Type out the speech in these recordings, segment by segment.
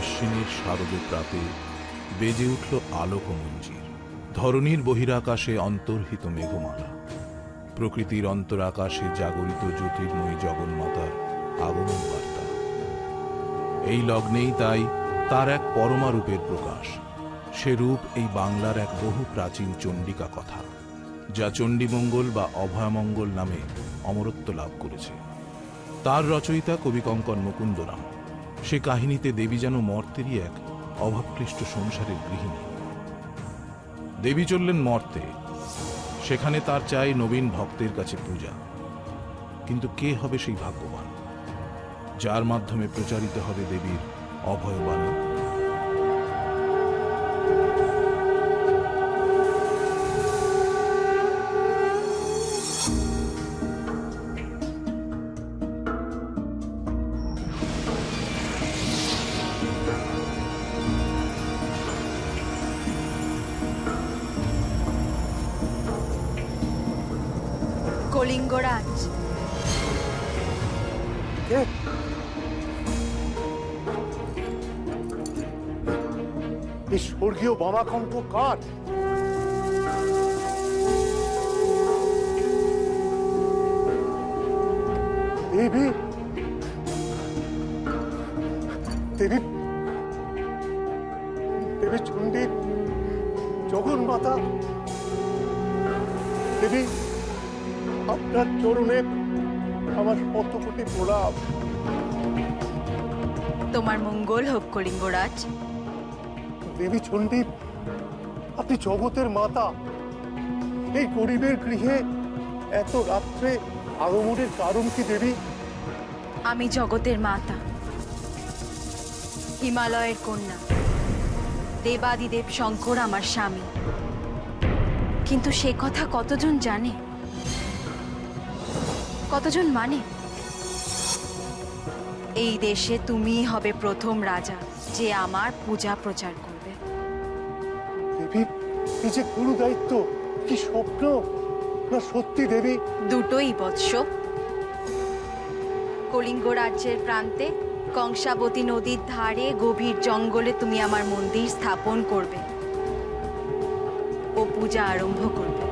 আশ্বিনের শারদে প্রাতে বেজে উঠল আলোক মঞ্জির। ধরণীর বহিরাকাশে অন্তর্হিত মেঘমালা, প্রকৃতির অন্তরাকাশে জাগরিত জ্যোতির্ময়ী জগন্মাতার আগমন বার্তা। এই লগ্নেই তাই তার এক পরমা রূপের প্রকাশ। সে রূপ এই বাংলার এক বহু প্রাচীন চণ্ডিকা কথা, যা চণ্ডীমঙ্গল বা অভয়মঙ্গল নামে অমরত্ব লাভ করেছে। তার রচয়িতা কবি কঙ্কন মুকুন্দরাম। সে কাহিনীতে দেবী যেন মর্তেরই এক অভাবক্লিষ্ট সংসারের গৃহিণী। দেবী চললেন মর্তে, সেখানে তার চাই নবীন ভক্তের কাছে পূজা। কিন্তু কে হবে সেই ভাগ্যবান, যার মাধ্যমে প্রচারিত হবে দেবীর অভয়বাণী? কলিঙ্গরাজ। এই স্বর্গীয় বামাকঙ্ক কার? দেবী, দেবী, দেবী চণ্ডী, জগন্মাতা। দেবী, আপনার চরণে আমার শত কোটি প্রণাম। তোমার মঙ্গল হোক কলিঙ্গরাজ। দেবী চণ্ডী, আপনি জগতের মাতা। এই গরিবের গৃহে এত রাত্রে আগমনের কারণ কি দেবী? আমি জগতের মাতা, হিমালয়ের কন্যা, দেবাদিদেব শঙ্কর আমার স্বামী। কিন্তু সে কথা কতজন জানে, কতজন মানে? এই দেশে তুমিই হবে প্রথম রাজা যে আমার পূজা প্রচার করবে। দেবী, এই যে গুরু দায়িত্ব, কি স্বপ্ন না সত্যি দেবী? দুটোই বৎস। কলিঙ্গ রাজ্যের প্রান্তে কংসাবতী নদীর ধারে গভীর জঙ্গলে তুমি আমার মন্দির স্থাপন করবে ও পূজা আরম্ভ করবে।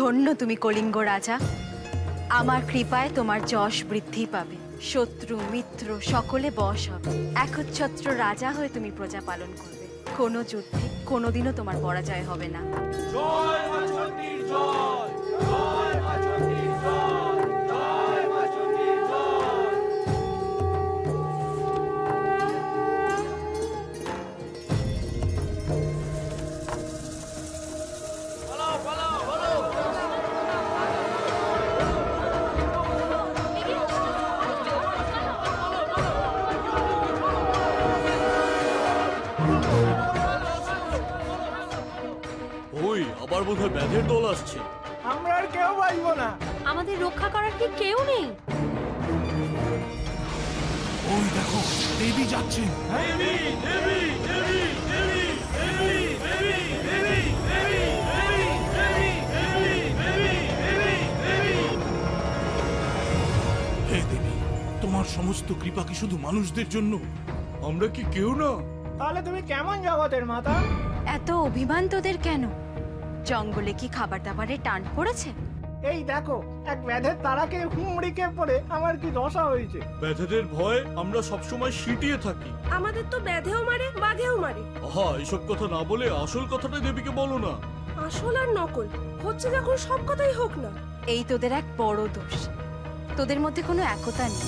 ধন্য তুমি কলিঙ্গ রাজা। আমার কৃপায় তোমার যশ বৃদ্ধি পাবে, শত্রু মিত্র সকলে বশ হবে। একচ্ছত্র রাজা হয়ে তুমি প্রজা পালন করবে। কোনো যুদ্ধে কোনোদিনও তোমার পরাজয় হবে না। ওই আবার বোধহয় ব্যাধের দল আসছে। আমরা আর কেউ বাঁচবো না। আমাদের রক্ষা করার কি কেউ নেই? ওই দেখো, দেবী যাচ্ছেন। হে দেবী, তোমার সমস্ত কৃপা কি শুধু মানুষদের জন্য? আমরা কি কেউ না? তাহলে তুমি কেমন জগতের মাতা? এত অভিমান তোদের কেন? জঙ্গলে কি খাবার দাবারের টান পড়েছে? এই দেখো, এক ব্যাধের তারাকে হুমড়িকে পড়ে আমার কি দশা হয়েছে। ব্যাধেদের ভয়ে আমরা সবসময় সিটিয়ে থাকি। আমাদের তো ব্যাধেও মারে, বাঘেও মারে। আহা, এসব কথা না বলে আসল কথাটা দেবীকে বলো না। আসল আর নকল হচ্ছে যখন সব কথাই হোক না। এই তোদের এক বড় দোষ। তোদের মধ্যে কোনো একতা নেই,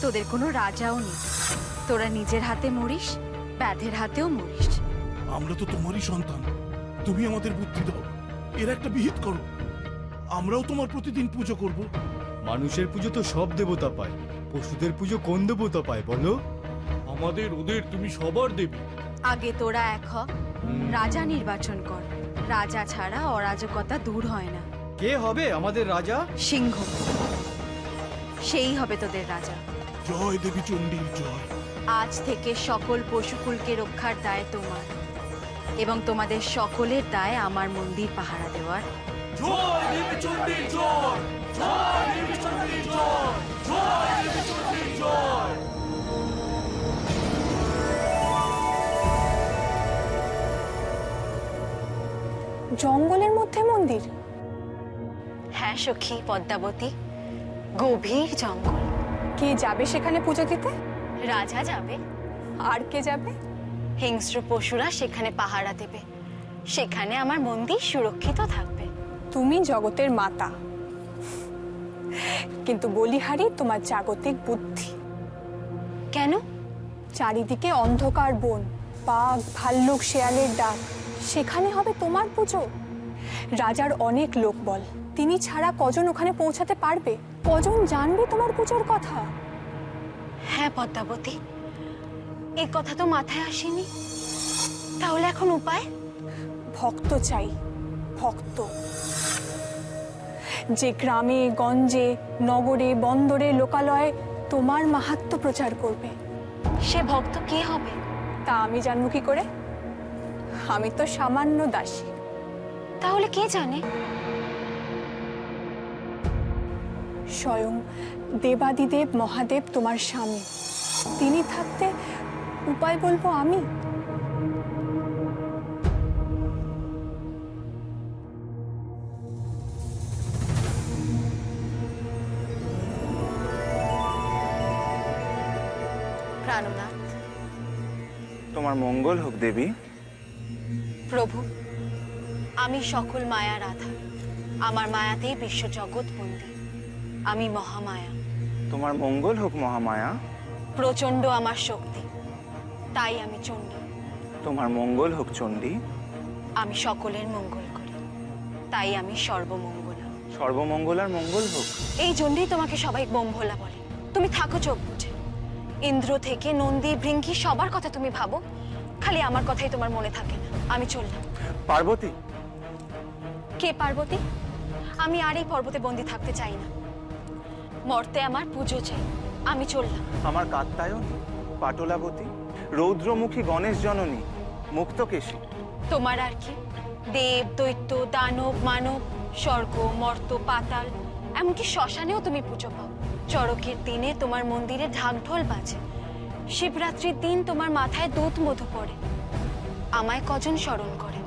তোদের কোনো রাজাও নেই। তোরা নিজের হাতে মরিস, ব্যাধের হাতেও মরিস। আমরা তো তোমারই সন্তান, তুমি আমাদের বুদ্ধি দাও, এর একটা বিহিত করো। আমরাও তোমার প্রতিদিন পুজো করব। মানুষের পুজো তো সব দেবতা পায়, পশুদের পুজো কোন দেবতা পায় বলো? আমাদের ওদের তুমি সবার দেবী। আগে তোরা এক হ, রাজা নির্বাচন কর। রাজা ছাড়া অরাজকতা দূর হয় না। কে হবে আমাদের রাজা? সিংহ, সেই হবে তোদের রাজা। জয় দেবী চণ্ডীর জয়। আজ থেকে সকল পশুকুলকে রক্ষার দায় তোমার, এবং তোমাদের সকলের দায় আমার মন্দির পাহারা দেওয়ার। জয় দেবী চণ্ডীর জয়, জয় দেবী চণ্ডীর জয়, জয় দেবী চণ্ডীর জয়। জঙ্গলের মধ্যে মন্দির? হ্যাঁ সখী পদ্মাবতী, গভীর জঙ্গল। কে যাবে সেখানে পুজো দিতে? রাজা যাবে, আর কে যাবে? হিংস্র পশুরা সেখানে পাহারা দেবে। সেখানে আমার মন্দির সুরক্ষিত থাকবে। তুমি জগতের মাতা, কিন্তু বলিহারি তোমার জাগতিক বুদ্ধি। কেন? চারিদিকে অন্ধকার বন, বাঘ ভাল্লুক শেয়ালের ডাক, সেখানে হবে তোমার পুজো? রাজার অনেক লোকবল, তিনি ছাড়া কজন ওখানে পৌঁছাতে পারবে? কজন জানবে তোমার পুজোর কথা? হ্যাঁ পদ্মাবতী, এই কথা তো মাথায় আসেনি। তাহলে এখন উপায়? ভক্ত চাই, ভক্ত। যে গ্রামে গঞ্জে নগরে বন্দরে লোকালয়ে তোমার মাহাত্ম্য প্রচার করবে। সে ভক্ত কে হবে? তা আমি জানবো কি করে? আমি তো সামান্য দাসী। তাহলে কে জানে? স্বয়ং দেবাদিদেব মহাদেব তোমার স্বামী, তিনি থাকতে উপায় বলবো আমি? প্রাণনাথ। তোমার মঙ্গল হোক দেবী। প্রভু, আমি সকল মায়ার আধার। আমার মায়াতেই বিশ্ব জগৎ বন্দী। আমি মহামায়া। তোমার মঙ্গল হোক মহামায়া। প্রচন্ড আমার শক্তি, তাই আমি চণ্ডী। তোমার মঙ্গল হোক চণ্ডী। আমি সকলের মঙ্গল করি, তাই আমি সর্বমঙ্গলা। সর্বমঙ্গলার মঙ্গল হোক। এই জন্যই তোমাকে সবাই বোমভোলা বলে। তুমি থাকো চোখ বুঝে। ইন্দ্র থেকে নন্দী ভৃঙ্গি সবার কথা তুমি ভাবো, খালি আমার কথাই তোমার মনে থাকে না। আমি চললাম। পার্বতী। কে পার্বতী? আমি আর এই পর্বতে বন্দি থাকতে চাই না। মর্তে আমার পুজো চাই। আমি চললাম। আমার কাত্যায়নী, পাটলাবতী, রৌদ্রমুখী গণেশ জননী, মুক্তকেশী। তোমার আর কি? দেব দৈত্য দানব মানব, স্বর্গ মর্ত পাতাল, এমনকি শ্মশানেও তুমি পুজো পাও। চড়কের দিনে তোমার মন্দিরে ঢাকঢোল বাজে। শিবরাত্রির দিন তোমার মাথায় দুধ মধু পড়ে। আমায় কজন স্মরণ করে?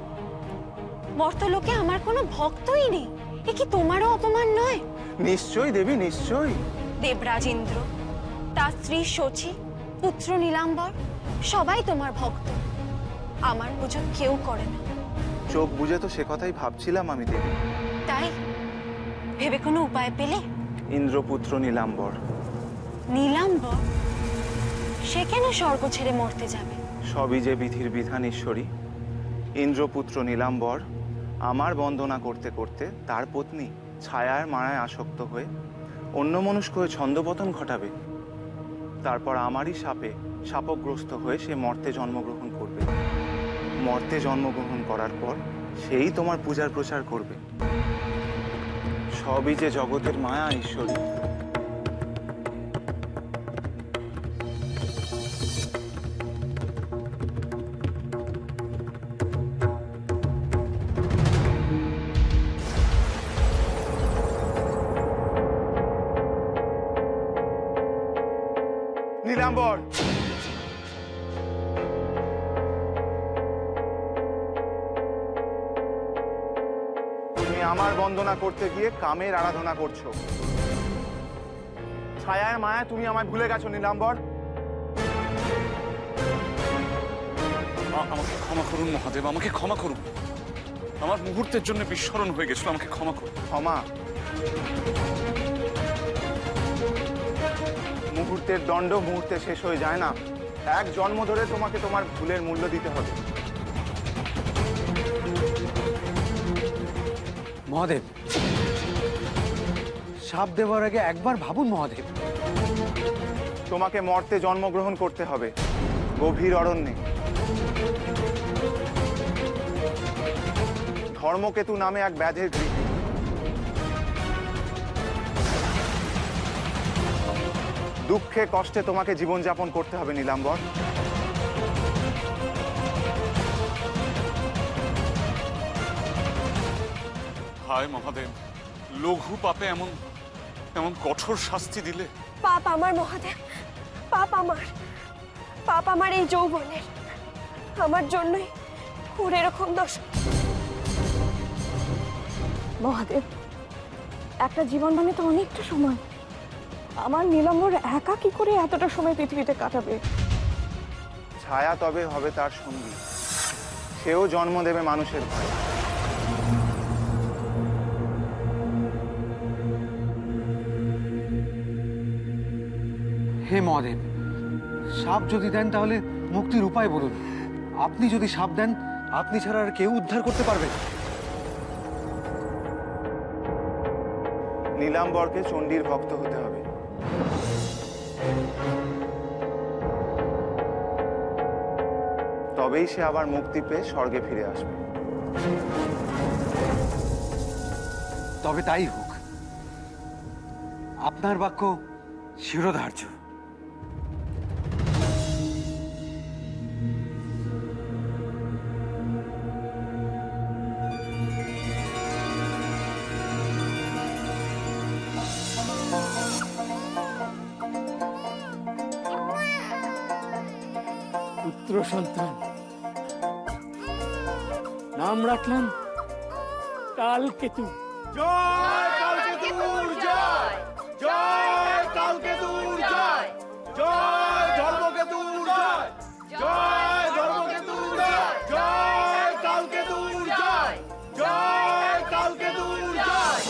মর্তলোকে আমার কোনো ভক্তই নেই। এ কি তোমারও অপমান নয়? নিশ্চয়ই দেবী, নিশ্চয়ই। দেবরাজ ইন্দ্র, তার স্ত্রী শচী, পুত্র নীলাম্বর সবাই তোমার ভক্ত। আমার পুজো কেউ করে না। চোখ বুঝে তো সে কথাই ভাবছিলাম আমি দেবী। তাই ভেবে কোনো উপায় পেলে? ইন্দ্রপুত্র নীলাম্বর। নীলাম্বর? সে কেন স্বর্গ ছেড়ে মরতে যাবে? সবই যে বিধির বিধান ঈশ্বরী। ইন্দ্রপুত্র নীলাম্বর আমার বন্দনা করতে করতে তার পত্নী ছায়ার মায়ায় আসক্ত হয়ে অন্যমনস্ক হয়ে ছন্দপতন ঘটাবে। তারপর আমারই শাপে শাপগ্রস্ত হয়ে সে মর্তে জন্মগ্রহণ করবে। মর্তে জন্মগ্রহণ করার পর সেই তোমার পূজার প্রচার করবে। সবই যে জগতের মায়া ঈশ্বরী। নীলাম্বর, তুমি আমার বন্দনা করতে গিয়ে কামের আরাধনা করছো। ছায়ার মায়া তুমি আমায় ভুলে গেছো নীলাম্বর। আমাকে ক্ষমা করুন মহাদেব, আমাকে ক্ষমা করুন। আমার মুহূর্তের জন্য বিস্মরণ হয়ে গেছিল, আমাকে ক্ষমা করুন। ক্ষমা? মুহূর্তের দণ্ড মুহূর্তে শেষ হয়ে যায় না। এক জন্ম ধরে তোমাকে তোমার ভুলের মূল্য দিতে হবে। মহাদেব, শাপ দেওয়ার আগে একবার ভাবুন মহাদেব। তোমাকে মর্তে জন্মগ্রহণ করতে হবে, গভীর অরণ্যে। ধর্মকেতু নামে এক ব্যাধের গৃহে। দুঃখে কষ্টে তোমাকে জীবনযাপন করতে হবে নীলাম্বর। হায় মহাদেব, লঘু পাপে এমন এমন কঠোর শাস্তি দিলে। পাপ আমার মহাদেব, পাপ আমার, পাপ আমার এই যৌবনের। আমার জন্যই ওর এরকম দোষ। মহাদেব, একটা জীবন মানে তো অনেকটা সময়। আমার নীলাম্বর একা কি করে এতটা সময় পৃথিবীতে কাটাবে? ছায়া তবে হবে তার সঙ্গী, সেও জন্ম দেবে মানুষের ভয়ে। হে মহাদেব, শাপ যদি দেন তাহলে মুক্তির উপায় বলুন। আপনি যদি শাপ দেন, আপনি ছাড়া আর কেউ উদ্ধার করতে পারবে? নীলাম্বরকে চণ্ডীর ভক্ত হতে হবে। তবেই সে আবার মুক্তি পেয়ে স্বর্গে ফিরে আসবে। তবে তাই হোক। আপনার বাক্য শিরোধার্য। পুত্র সন্তান, নাম রাখলাম কালকেতু। জয় কালকেতুর জয়, জয় কালকেতুর জয়, জয় ধর্মকেতুর জয়, জয় ধর্মকেতুর জয়, জয় কালকেতুর জয়, জয় কালকেতুর জয়।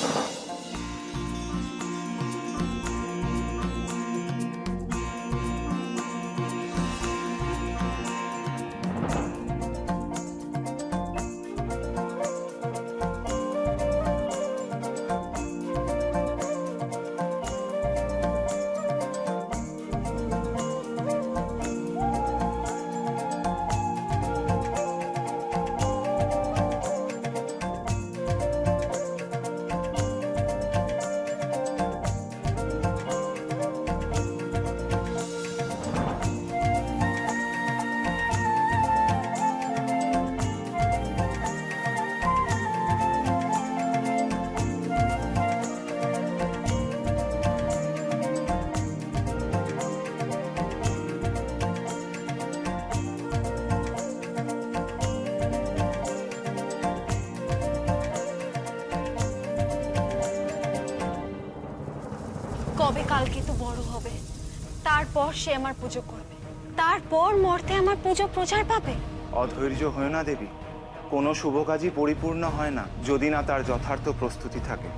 কবে কালকে তো বড় হবে, তারপর সে আমার পুজো করবে, তারপর মর্তে আমার পুজো প্রচার পাবে। অধৈর্য হয় না দেবী, কোনো শুভ কাজই পরিপূর্ণ হয় না যদি না তার যথার্থ প্রস্তুতি থাকে।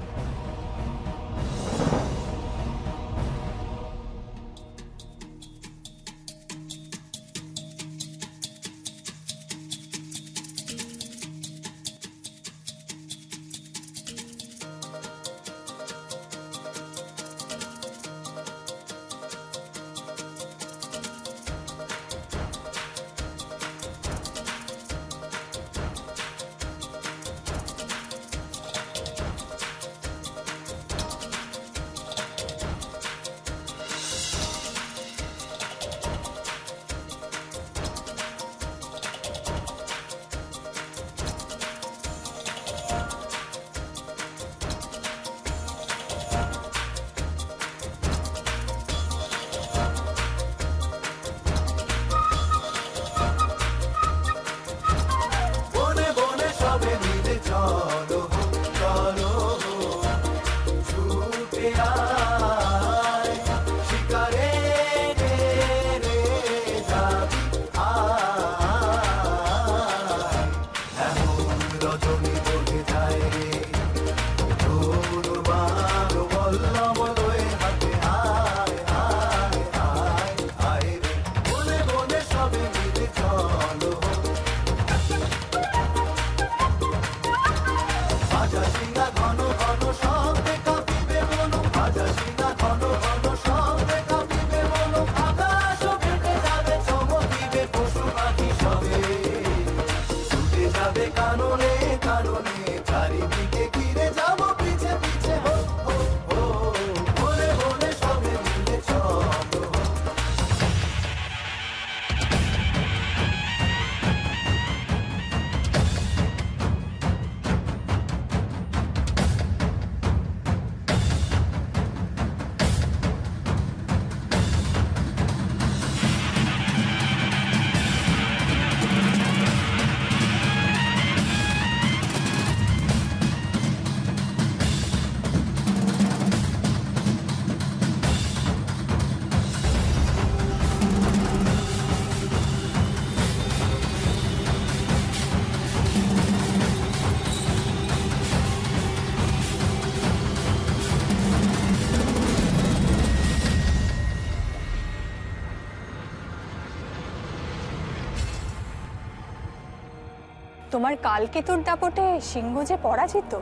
তোমার কালকেতুর দাপটে সিংহ যে পরাজিত,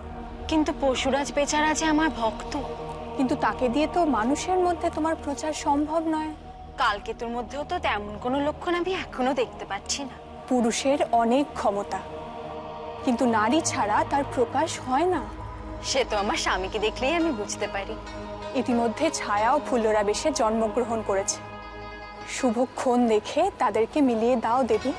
কিন্তু পশুরাজ বেচারা যে আমার ভক্ত, কিন্তু তাকে দিয়ে তো মানুষের মধ্যে তোমার প্রচার সম্ভব নয়। কালকেতুর মধ্যেও তো তেমন কোনো লক্ষণ আমি এখনো দেখতে পাচ্ছি না। পুরুষের অনেক ক্ষমতা, কিন্তু নারী ছাড়া তার প্রকাশ হয় না। সে তো আমার স্বামীকে দেখলেই আমি বুঝতে পারি। ইতিমধ্যে ছায়া ও ফুল্লরা বেশে জন্মগ্রহণ করেছে। শুভক্ষণ দেখে তাদেরকে মিলিয়ে দাও দেবী।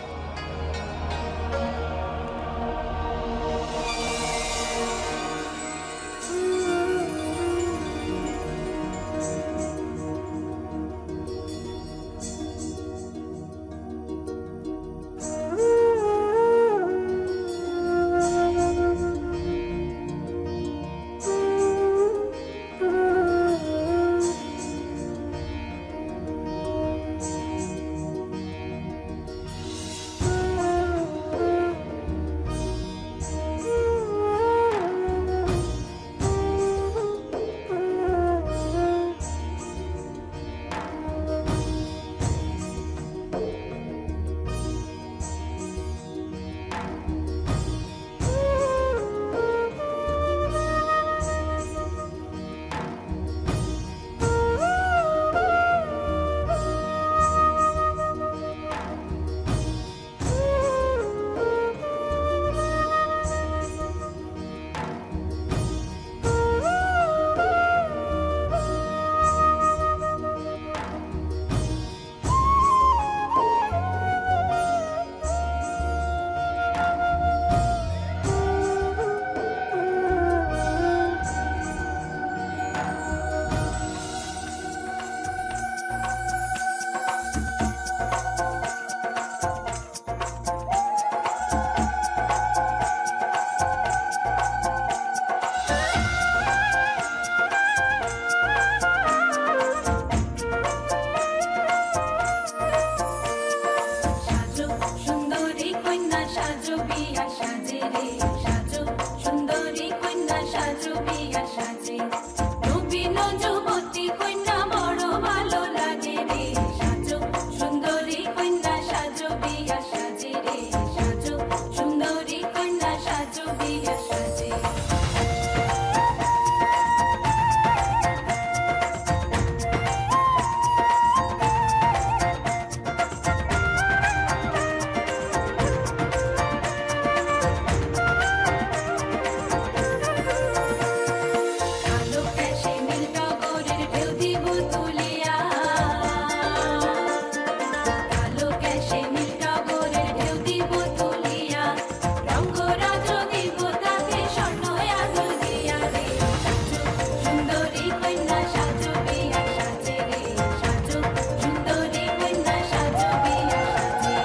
বিয়া সাজে রে সাজো সুন্দরী কন্যা সাজো বিয়া সাজে নবীন যুবতী কন্যা বড় ভালো লাগে রে সাজো সুন্দরী কন্যা সাজো বিয়া সাজে রে সাজো সুন্দরী কন্যা সাজো বিয়া সাজে আলো ক্যাশে নীল টগরের ঢেউ দিব তুলিয়া আলো ক্যাশে নীল টগরের ঢেউ দিব তুলিয়া রঙ্গরাজ দিব তাতে স্বর্ণ আদর দিয়া রে সাজো সুন্দরী কন্যা সাজো বিয়া সাজে রে সাজো সুন্দরী কন্যা সাজো বিয়া সাজে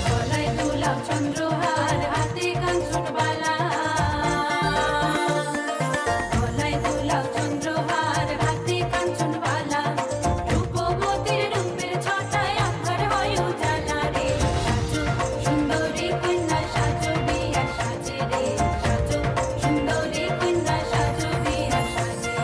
গলায় দুলাও চন্দ্রহার হাতে কাঞ্চন বালা গলায় দুলাও চন্দ্রহার হাতে কাঞ্চন বালা রূপবতীর রূপের ছটায় আধার হয় উজালা রে সাজো সুন্দরী কন্যা সাজো বিয়া সাজে রে সাজো সুন্দরী কন্যা সাজো বিয়া সাজে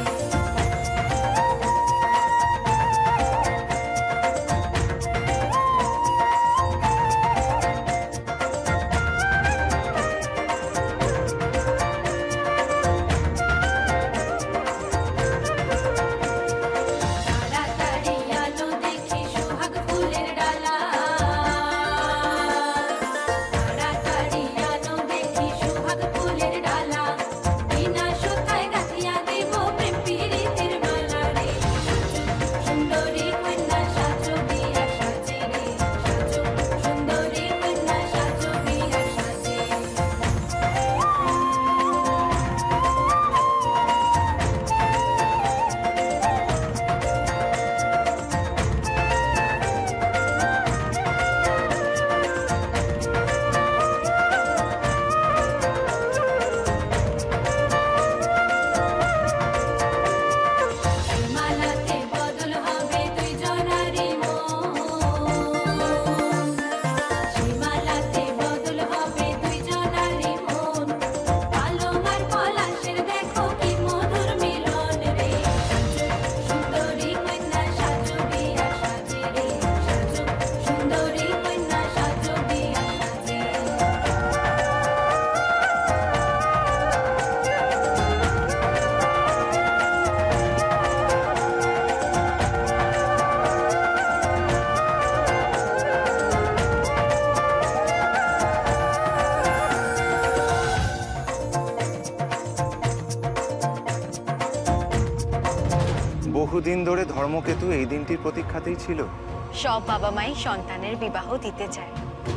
তাড়াতাড়ি আলো দেখি সোহাগ ফুলের ডালা তাড়াতাড়ি আলো দেখি সোহাগ ফুলের ডালা বিনা সুতায় গাঁথিয়া দেব প্রেম প্রীতির মালা রে সাজো সুন্দরী কন্যা সাজো বিয়া সাজে রে সাজো সুন্দরী কন্যা সাজো বিয়া সাজে মালাতে বদল হবে দুই জনারি মন মালাতে বদল হবে দুই জনারি মন পালঙ্গার পলাশের দেখো কি মধুর মিলন রে সাজো সুন্দরী কন্যা সাজো বিয়া সাজে রে সাজো সুন্দরী কন্যা সাজো বিয়া সাজে বহুদিন ধরে ধর্মকেতু এই দিনটির প্রতীক্ষাতেই ছিল। সব বাবা মাই সন্তানের বিবাহ দিতে চায়।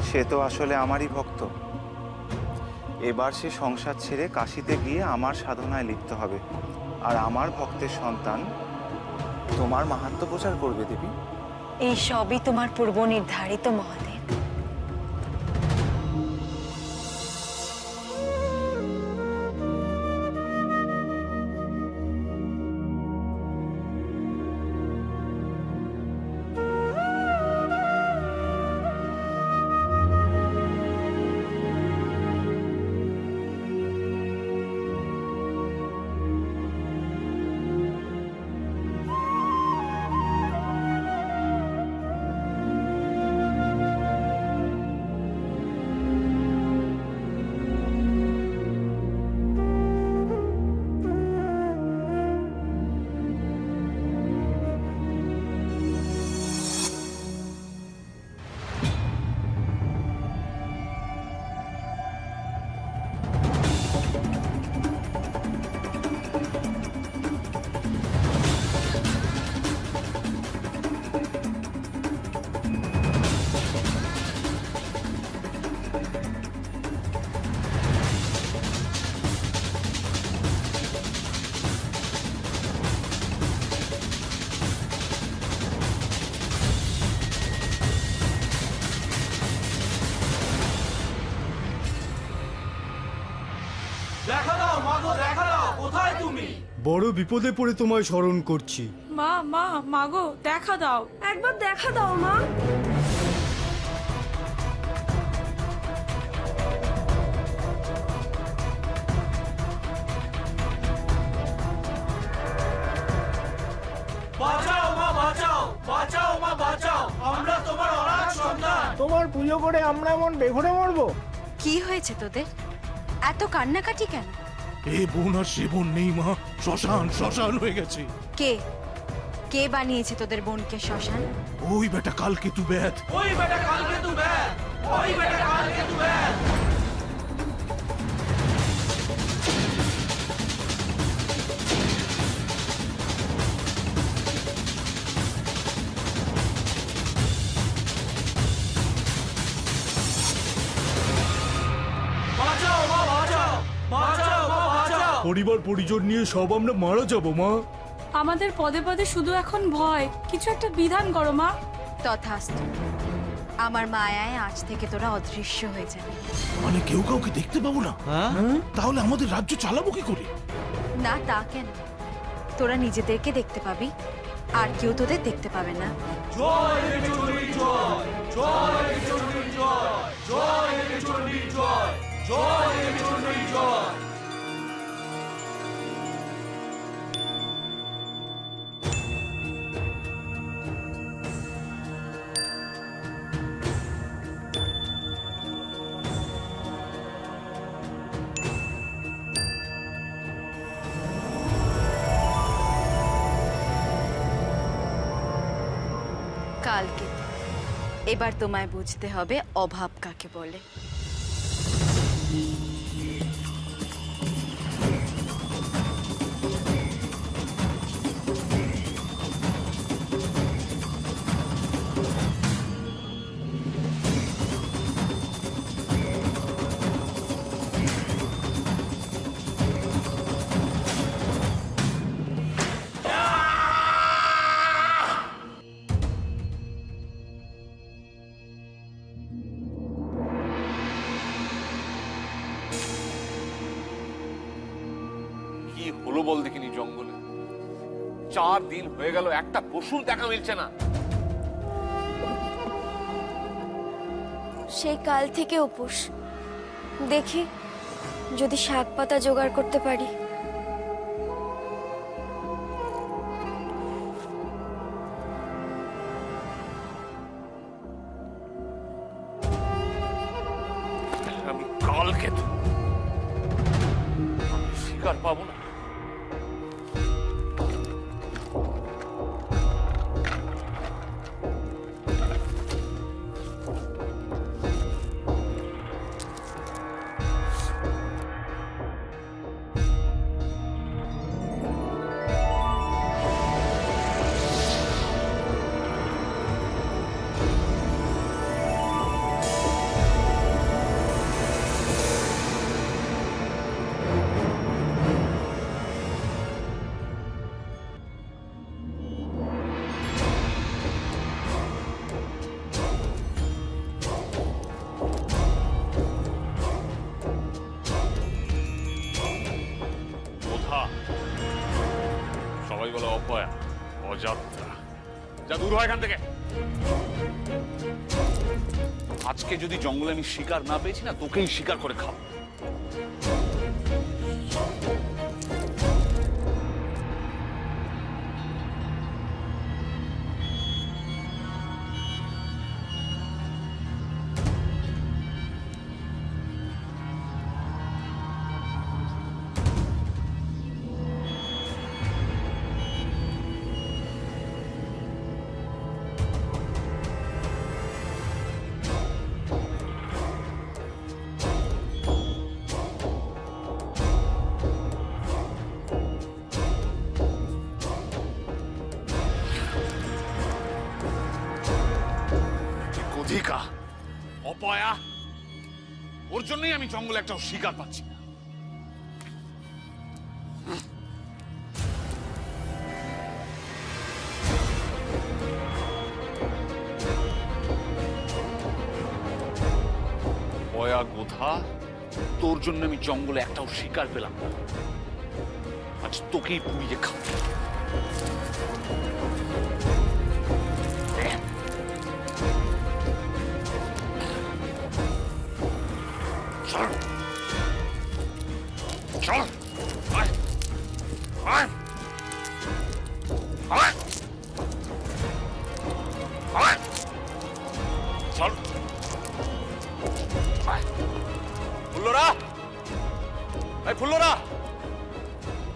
সে তো আসলে আমারই ভক্ত। এবার সে সংসার ছেড়ে কাশিতে গিয়ে আমার সাধনায় লিপ্ত হবে, আর আমার ভক্তের সন্তান তোমার মাহাত্ম্য প্রচার করবে দেবী। এই সবই তোমার পূর্ব নির্ধারিত মহাদেব। দেখা দাও মাগো, দেখা দাও, কোথায় তুমি? বড় বিপদে পড়ে তোমায় স্মরণ করছি। মা মা মাগো দেখা দাও, একবার দেখা দাও মা। বাঁচাও মা, বাঁচাও, বাঁচাও মা, বাঁচাও, আমরা তোমার অনাথ সন্তান। তোমার পুজো করে আমরা এমন বেঘরে মরবো? কি হয়েছে তোদের? এত কান্নাকাটি কেন? এ বোন আর সে বোন নেই মা, শ্মশান শ্মশান হয়ে গেছে। কে কে বানিয়েছে তোদের বোনকে শ্মশান? ওই বেটা কালকেতু ব্যাধ। ওই বেটা কালকেতু ব্যাধ, ওই বেটা কালকেতু ব্যাধ। বাঁচাও মা, বাঁচাও, বাঁচাও মা, বাঁচাও। পরিবার পরিজন নিয়ে সব আমরা মারা যাব মা। আমাদের পদে পদে শুধু এখন ভয়, কিছু একটা বিধান করো মা। তথাস্তু। আমার মায়ায় আজ থেকে তোরা অদৃশ্য হয়ে যাবে। মানে কেউ কাউকে দেখতে পাবো না? তাহলে আমাদের রাজ্য চালাবো কি করে? না তা কেন, তোরা নিজেদেরকে দেখতে পাবি, আর কেউ তোদের দেখতে পাবে না। জয় দেবীচণ্ডীর জয়, জয় দেবীচণ্ডীর জয়, জয় দেবীচণ্ডীর জয়, জয় দেবীচণ্ডীর জয়। কালকে এবার তোমায় বুঝতে হবে অভাব কাকে বলে। কি হলো বল দেখিনি জঙ্গলে? 4 দিন হয়ে গেল, একটা পশুর দেখা মিলছে না। সেই কাল থেকে উপোস, দেখি যদি শাক পাতা জোগাড় করতে পারি। আমি কালকেতু, শিকার পাবো না। সবাই বলে অপয়া, অযাত্রা, যা দূর হয় এখান থেকে। আজকে যদি জঙ্গলে আমি শিকার না পেয়েছি না, তোকেই শিকার করে খাবো। অধিকা, অপয়া, ওর জন্যই আমি জঙ্গলে একটা শিকার পাচ্ছি না। অপয়া, গোধা, তোর জন্য আমি জঙ্গলে একটাও শিকার পেলাম না। আজ তোকেই পুড়িয়ে খাবো। চল চল আয় আয় আয় আয় চল আয় ফুল্লরা, এই ফুল্লরা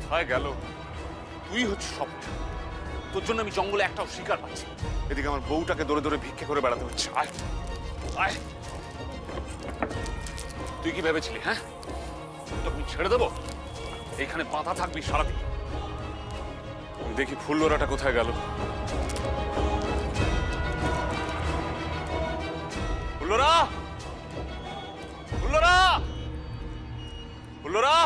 কোথায় গেল? তুই হচ্ছে সব। তোর জন্য আমি জঙ্গলে একটাও শিকার পাচ্ছি। এদিকে আমার বউটাকে দৌড়ে দৌড়ে ভিক্ষে করে বেড়াতে হচ্ছে। আয় আয়। তুই কি ভেবেছিলি? হ্যাঁ, তোকে ছেড়ে দেবো? এইখানে বাঁধা থাকবি সারাদিন। দেখি ফুল্লরাটা কোথায় গেল। ফুল্লরা, ফুল্লরা, ফুল্লরা।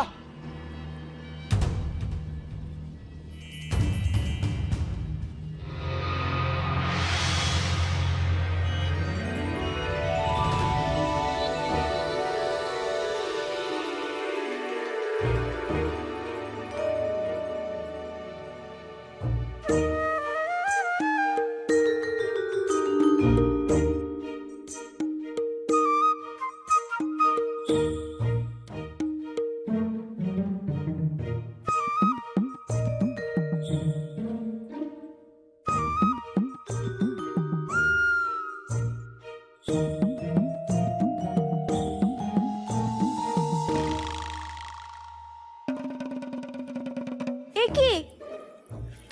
এ কি,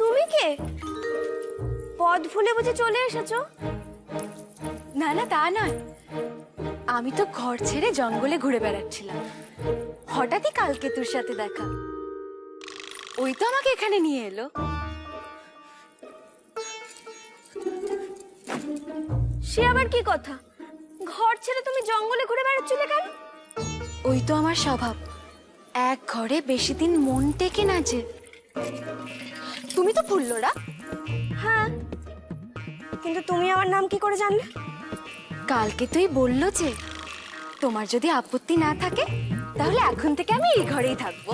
তুমি কে? পথ ভুলে বুঝে চলে এসেছো? না না, তা নয়। আমি তো ঘর ছেড়ে জঙ্গলে ঘুরে বেড়াচ্ছিলাম, হঠাৎই কালকে তোর সাথে দেখা। ওই তো আমাকে এখানে নিয়ে এলো। সে আবার কি কথা? ঘর ছেড়ে তুমি জঙ্গলে ঘুরে বেড়াচ্ছিলে কেন? ওই তো আমার স্বভাব, এক ঘরে বেশি দিন মন টেকে না যে। তুমি তো ফুল্লরা। হ্যাঁ, কিন্তু তুমি আমার নাম কি করে জানলে? কালকে তুই বললো যে তোমার যদি আপত্তি না থাকে তাহলে এখন থেকে আমি এই ঘরেই থাকবো।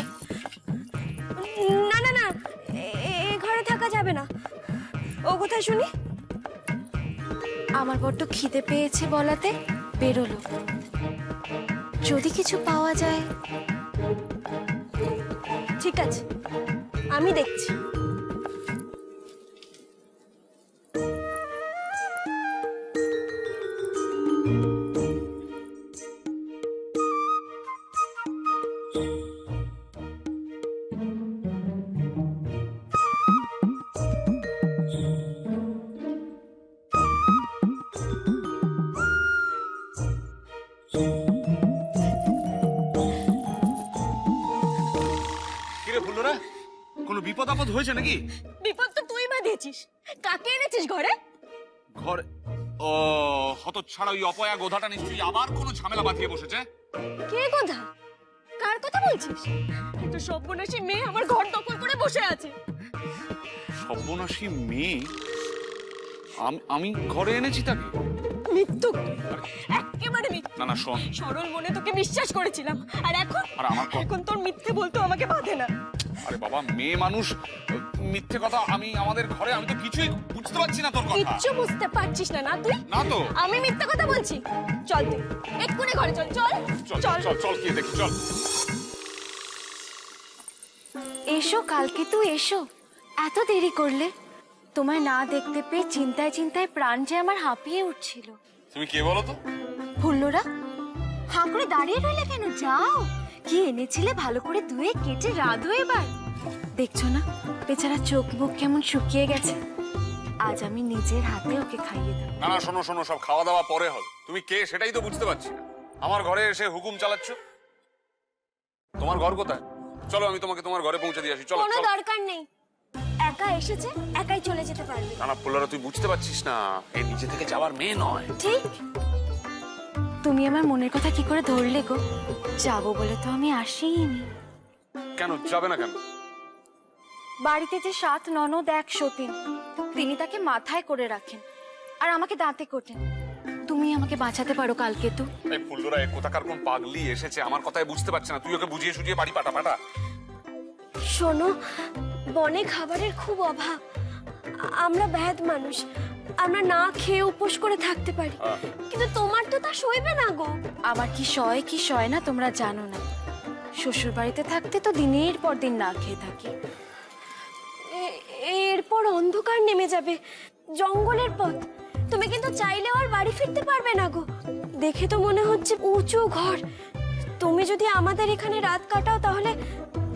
না না না, এ ঘরে থাকা যাবে না। ও কোথায় শুনি? আমার বড্ড খিদে পেয়েছে বলাতে বেরোলো। যদি কিছু পাওয়া যায়। ঠিক আছে, আমি দেখছি। কিরে ফুল্লরা, কোনো বিপদ আপদ হয়েছে নাকি? বিপদ তো তুই বাঁধিয়েছিস। কাকে এনেছিস ঘরে? ঘরে? ও হতচ্ছাড়া ওই অপয়া গোধাটা নিশ্চয়ই আবার কোনো ঝামেলা বাঁধিয়ে বসেছে। কে কথা? কার কথা বলছিস? একটা সর্বনাশী মেয়ে আমার ঘর দখল করে বসে আছে। সর্বনাশী মেয়ে? আমি ঘরে এনেছি তাকে? মৃত্যু, একেবারে মৃত্যু। না না শোন, সরল মনে তোকে বিশ্বাস করেছিলাম, আর এখন আর আমার এখন তোর মিথ্যে বলতে আমাকে বাধে না। আরে বাবা, মেয়ে মানুষ, মিথ্যে কথা। আমি আমাদের ঘরে, আমি তো কিছুই বুঝতে পারছি না তোর কথা। কিচ্ছু বুঝতে পারছিস না? না তুই? না তো। আমি মিথ্যে কথা বলছি? চল তুই এক্ষুনি ঘরে চল। চল চল চল চল চল, কি দেখি, চল। এসো, কালকে তুই এসো। এত দেরি করলে? তোমায় না দেখতে পেয়ে চিন্তায় চিন্তায় প্রাণ যে আমার হাঁপিয়ে উঠছিল। তুমি কে বলো তো? ফুল্লরা, হাঁ করে দাঁড়িয়ে রইলে কেন? যাও, কি এনেছিলে ভালো করে ধুয়ে কেটে রাঁধো এবার। দেখছো না বেচারা চোখ মুখ কেমন শুকিয়ে গেছে। আজ আমি নিজের হাতে ওকে খাইয়ে দেবো। না না শোনো শোনো, সব খাওয়া দাওয়া পরে হবে। তুমি কে সেটাই তো বুঝতে পারছি না। আমার ঘরে এসে হুকুম চালাচ্ছ। তোমার ঘর কোথায়? চলো আমি তোমাকে তোমার ঘরে পৌঁছে দিয়ে আসি। চলো। কোনো দরকার নেই, একা এসেছে, একাই চলে যেতে পারবে। না না ফুল্লরা, তুই বুঝতে পারছিস না, এই নিজে থেকে যাওয়ার মেয়ে নয়। ঠিক। তুমি আমার মনের কথা কি করে ধরলে গো? যাবো বলে তো আমি আসিনি। কেন যাবে না কেন? বাড়িতে যে 7 ননদ 1 সতীন, তিনি তাকে মাথায় করে রাখেন আর আমাকে দাঁতে কোটেন। তুমি আমাকে বাঁচাতে পারো কালকেতু। এই ফুল্লরা এ কোথাকার কোন পাগলি এসেছে আমার কথায় বুঝতে পারছে না, তুই ওকে বুঝিয়ে সুঝিয়ে বাড়ি পাঠা পাঠা। শোনো, বনে খাবারের খুব অভাব। আমরা ব্যাধ মানুষ, আমরা না খেয়ে উপোস করে থাকতে পারি, কিন্তু তোমার তো তা সইবে না গো। আমার কি সয় কি সয় না তোমরা জানো না। শ্বশুর বাড়িতে থাকতে তো দিনের পর দিন না খেয়ে থাকি। এরপর অন্ধকার নেমে যাবে, জঙ্গলের পথ। তুমি কিন্তু চাইলেও আর বাড়ি ফিরতে পারবে না গো। দেখে তো মনে হচ্ছে উঁচু ঘর। তুমি যদি আমাদের এখানে রাত কাটাও তাহলে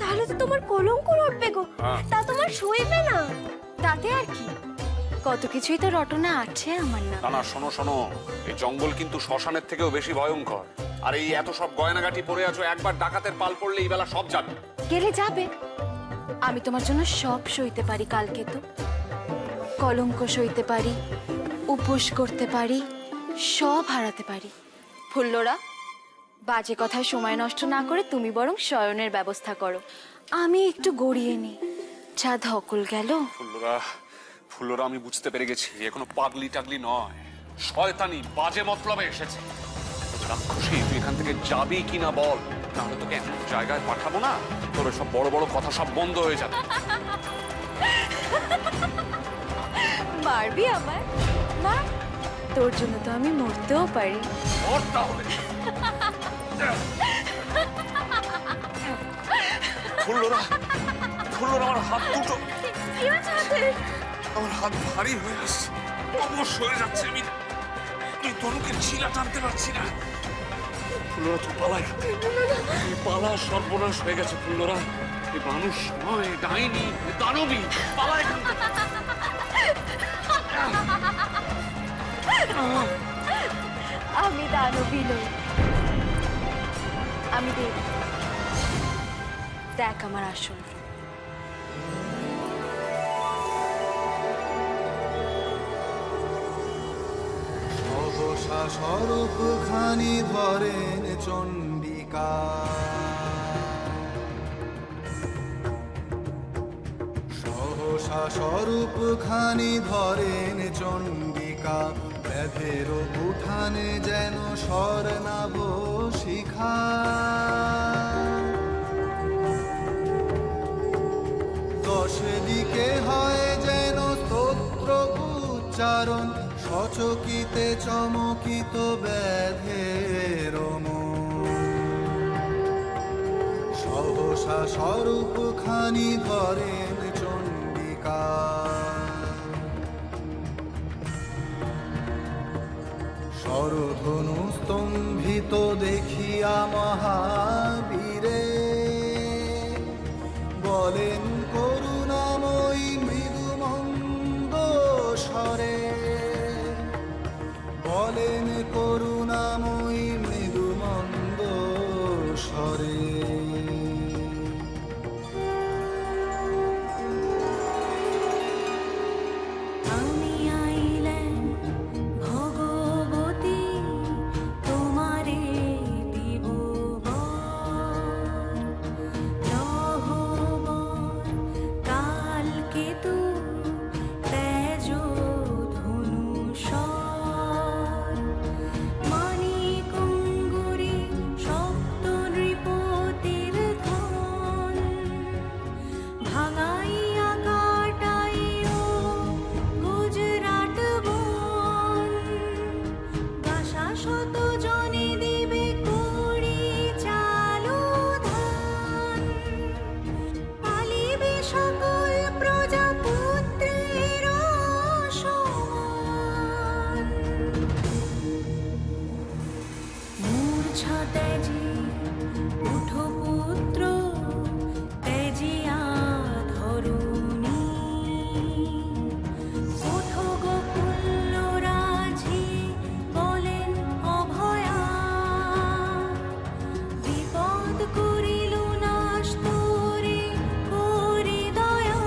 তাহলে তো তোমার কলঙ্ক উঠবে গো, তা তোমার সইবে না। তাতে আর কি, কত কিছুই তো রটনা আছে আমার না। না না, শোনো শোনো, এই জঙ্গল কিন্তু শ্মশানের থেকেও বেশি ভয়ঙ্কর। আর এই এত সব গয়নাগাটি পরে আছো, একবার ডাকাতের পাল পড়লে এই বেলা সব যাবে। গেলে যাবে, আমি তোমার জন্য সব সইতে পারি কালকেতু। কলঙ্ক সইতে পারি, উপোস করতে পারি, সব হারাতে পারি। ফুল্লরা, বাজে কথায় সময় নষ্ট না করে তুমি বরং শয়নের ব্যবস্থা করো, আমি একটু গড়িয়ে নিই। যা ধকল গেল। ফুল্লরা ফুল্লরা, আমি বুঝতে পেরে গেছি এ কোনো পাগলি টাগলি নয়, শয়তানি বাজে মতলবে এসেছে। রাক্ষসী, তুই এখান থেকে যাবি কিনা বল, নাহলে তোকে এমন জায়গায় পাঠাবো না তোর সব বড় বড় কথা সব বন্ধ হয়ে যাবে। মারবি আমার? না, তোর জন্য তো আমি মরতেও পারি। মর তাহলে। ফুল্লরা ফুল্লরা, আমার হাত দুটো, আমার হাত ভারী হয়ে আসছে, অবশ হয়ে যাচ্ছে। আমি তনুকে ছিলা টানতে পারছি না। ফুল্লরা তুই পালাই, এই পালা, সর্বনাশ হয়ে গেছে। ফুল্লরা, এই মানুষ নয়, ডাইনি, দানবী, পালা এখান থেকে। আমি দানবী নই, আমি দেব। দেখ আমার আসল রূপ। সহসা স্বরূপ খানি ধরেন চণ্ডিকা, সহসা স্বরূপ খানি ধরেন চণ্ডিকা, ব্যাধের উঠানে যেন স্বর্ণাভ শিখা। দশ দিকে হয় যেন স্তোত্র উচ্চারণ, সচকিতে চমকিত ব্যাধের মন। সহসা স্বরূপ খানি ধরেন চণ্ডিকা, স্বরধনু স্তম্ভিত দেখিয়া মহাবীরে, বলেন করুণাময়ী মৃদুমন্দ স্বরে, বলেন করুণাময়ী মৃদুমন্দ স্বরে। আমি আইলেন ভগবতী, তোমারে দিব বর। রহবর কালকেতু তেজ ধনুষর, মানিকুঙ্গুরি সপ্ত নৃপতির ধন। ভাঙাইয়া কাটাইও গুজরাট বন, গাসা শত জনে দিবে কুড়ি চালু ধান। পালিবে সকল প্রজাপুত্রের সমান। মূর্ছা তেজি উঠো পুত্র, তেজিয়া ধরুনি। ওঠো গোকুল রাজি, বলেন অভয়া। বিপদ করিল নাশ তোরে করি দয়া,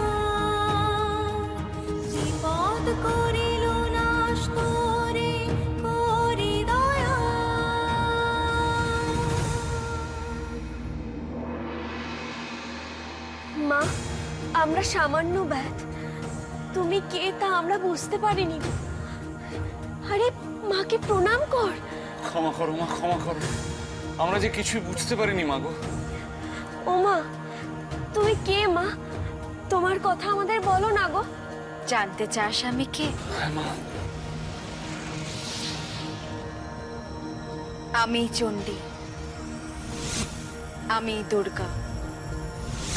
বিপদ করিল নাশ তোরে করি দয়া। মা, আমরা সামান্য ব্যাধ, তুমি কে তা আমরা বুঝতে পারিনি গো। আরে মাকে প্রণাম কর। ক্ষমা করো মা, ক্ষমা করো, আমরা যে কিছুই বুঝতে পারিনি মা গো। ও মা, তুমি কে মা? তোমার কথা আমাদের বলো না গো। জানতে চাস আমি কে? হ্যাঁ মা। আমি চণ্ডী, আমি দুর্গা,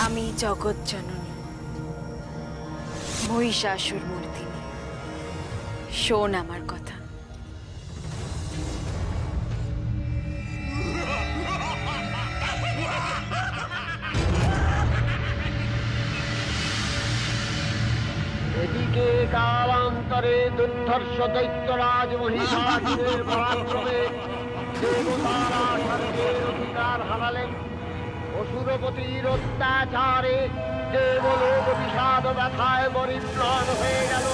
আমি জগৎ জননী, মহিষাসুর মূর্তিনি। শোন আমার কথা। এদিকে কালান্তরে দুর্ধর্ষ দৈত্যরাজ মহিষাসুরের পরাক্রমে দেবতারা স্বর্গের অধিকার হারালেন। অসুরপতির অত্যাচারে দেবলোক বিষাদ ব্যথায় মরিম্লান হয়ে গেল।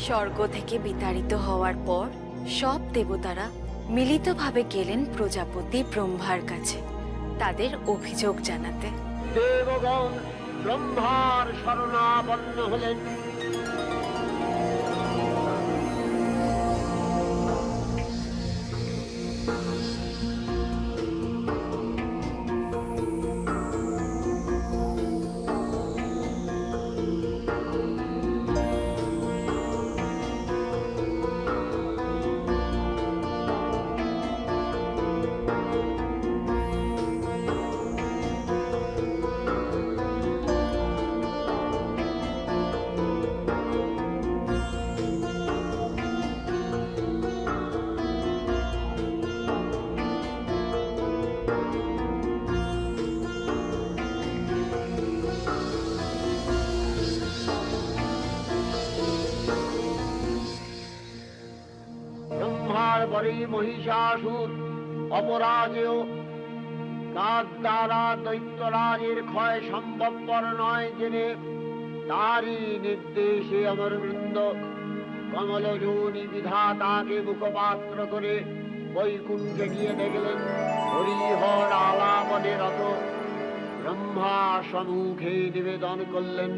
স্বর্গ থেকে বিতাড়িত হওয়ার পর সব দেবতারা মিলিতভাবে গেলেন প্রজাপতি ব্রহ্মার কাছে তাদের অভিযোগ জানাতে। দেবগণ ব্রহ্মার শরণাপন্ন হলেন। ব্রহ্মার পরে মহিষাসুর অপরাজেয়, তার দ্বারা দৈত্যরাজের ক্ষয় সম্ভবপর নয় জেনে তারই নির্দেশে অমরবৃন্দ কমলযোনি বিধাতাকে মুখপাত্র করে বৈকুণ্ঠে গিয়ে দেখলেন হরিহর আলাপনে রত। ব্রহ্মা সম্মুখে নিবেদন করলেন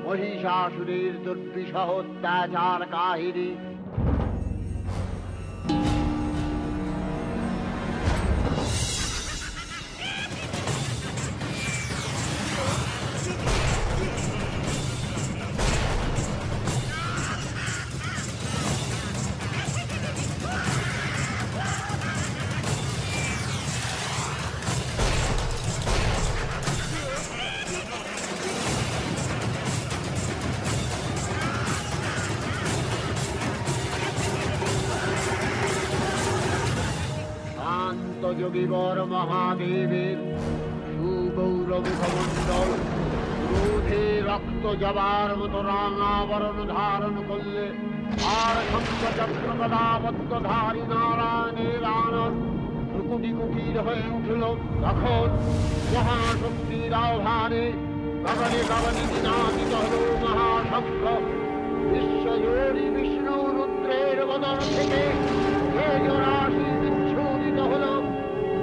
মহিষাসুরের দুর্বিষহ অত্যাচার কাহিনী। যোগীবর মহাদেবের সুগৌরমুখমণ্ডল ক্রোধে রক্ত যাবার মতো রাঙাবরণ ধারণ করলে আর শঙ্খচক্র গদাবদ্ধধারী নারায়ণের আনন্দ কুটি কুটির হয়ে উঠল। তখন মহাশক্তির আহ্বানে গগনে গগনে নিনাদিত হল মহাশঙ্খ। বিশ্বজোড়ী বিষ্ণু রুদ্রের বদন থেকে তেজরাশি বিচ্ছুরিত হল।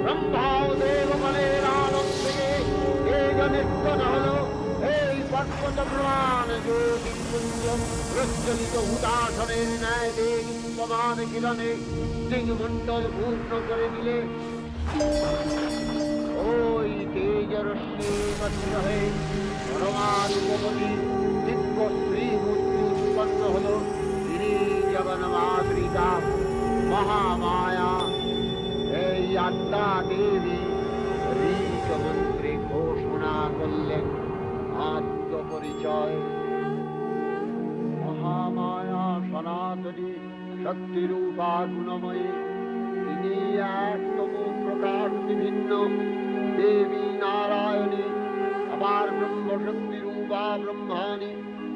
ব্রহ্মা ও দেবগণের আলোক থেকে তেজ নির্গত হল। এই পর্বত প্রমাণ জ্যোতিপুঞ্জ প্রজ্বলিত হুতাসনের ন্যায় দেবীমান কিরণে দিগমণ্ডল পূর্ণ করে দিলে। ওই তেজরশ্মি মধ্য হয়ে পরমারূপবতী দিব্য শ্রীমূর্তি উৎপন্ন হল। তিনি জগন্মাতৃকা মহামায়া এই আদ্যা দেবী ঋক মন্ত্রে ঘোষণা করলেন আত্মপরিচয়। মহামায়া সনাতনী শক্তিরূপা গুণময়ী, তিনি একতম প্রকাশ বিভিন্ন দেবী নারায়ণী, আবার ব্রহ্মশক্তি রূপা ব্রহ্মাণী,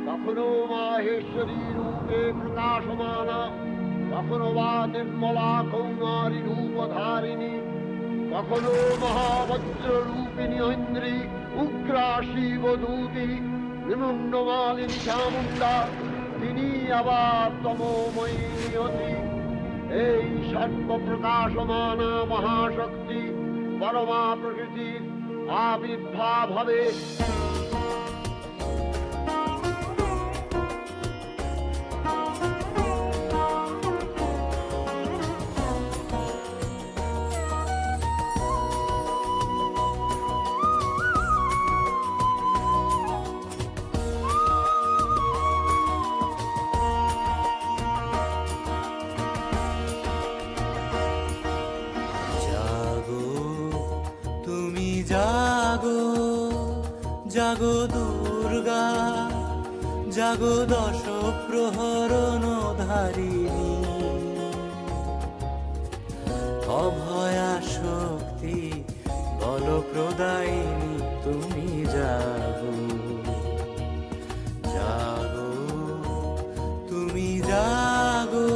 কখনো মাহেশ্বরী রূপে প্রকাশমানা, কখনো বা নির্মলা কৌমারী রূপধারিণী, কখনো মহাবজ্র রূপিণী ঐন্দ্রী, উগ্রা শিবদূতি, নিমুন্ডমালিনী চামুণ্ডা, তিনি আবার তমোময়ী নিয়তি। এই সর্ব প্রকাশমানা মহাশক্তি পরমা প্রকৃতির আবির্ভাব হবে। জাগো জাগো দুর্গা, জাগো দশ প্রহরণ ধারিণী, অভয়া শক্তি বল প্রদায়িনী, তুমি জাগো জাগো তুমি জাগো।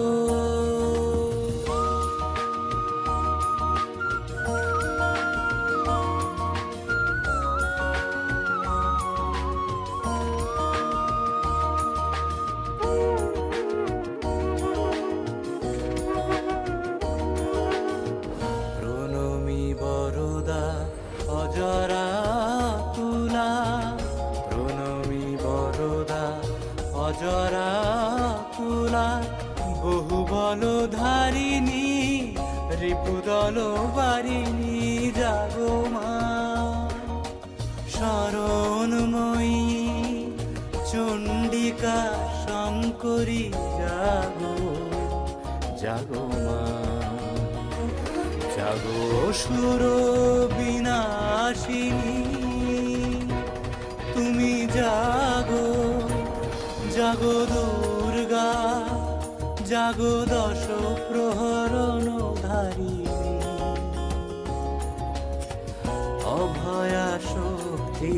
অজরা তুলা বহু বল ধারিণী, রিপুদল বারিণী, জাগো মা শরণময়ী, চণ্ডিকা শঙ্করী, জাগো জাগো মা, জাগো সুর বিনাশিনী, তুমি জাগো জাগো দুর্গা, জাগো দশ প্রহরণ ধারিণী, অভয়া শক্তি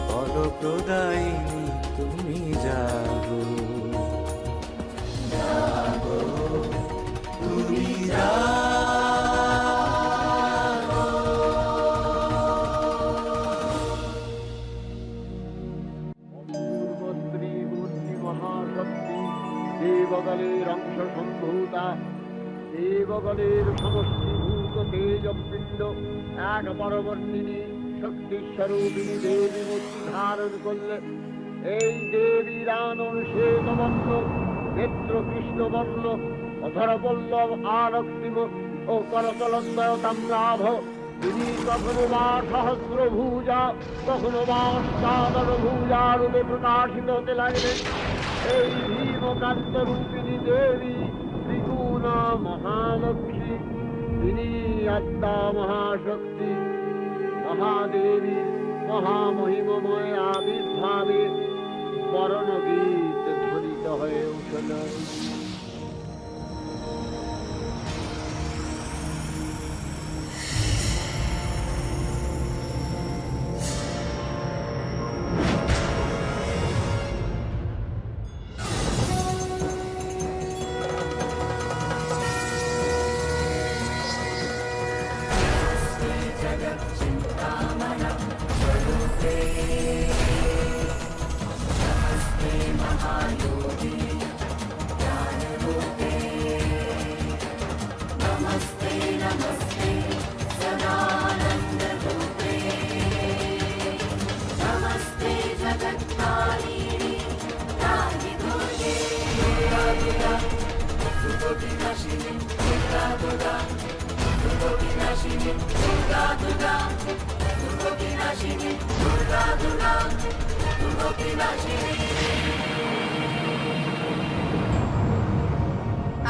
বল প্রদায়িনী, তুমি জাগো জাগো তুমি জাগো। দেবগলের অংশ সম্ভূতা, দেবগলের সমষ্টিভূত তেজপিণ্ড, এক পরবর্তিনী শক্তিস্বরূপিণী দেবী মূর্তি ধারণ করলে এই দেবীর আনন শ্বেতবর্ণ, নেত্র কৃষ্ণবর্ণ, অধরপল্লব আরক্তিম ও করতলদ্বয় তাম্রাভ। তিনি কখনো বা সহস্রভুজা, কখনো বা অষ্টাদশভুজা রূপে প্রকাশিত হতে লাগলেন। এই ভীমকান্ত রূপিণী দেবী ত্রিগুণা মহালক্ষ্মী, তিনি আত্মা মহাশক্তি, মহাদেবী মহামহিমময় আবির্ভাবে বরণ গীত ধ্বনিত হয়ে উঠল।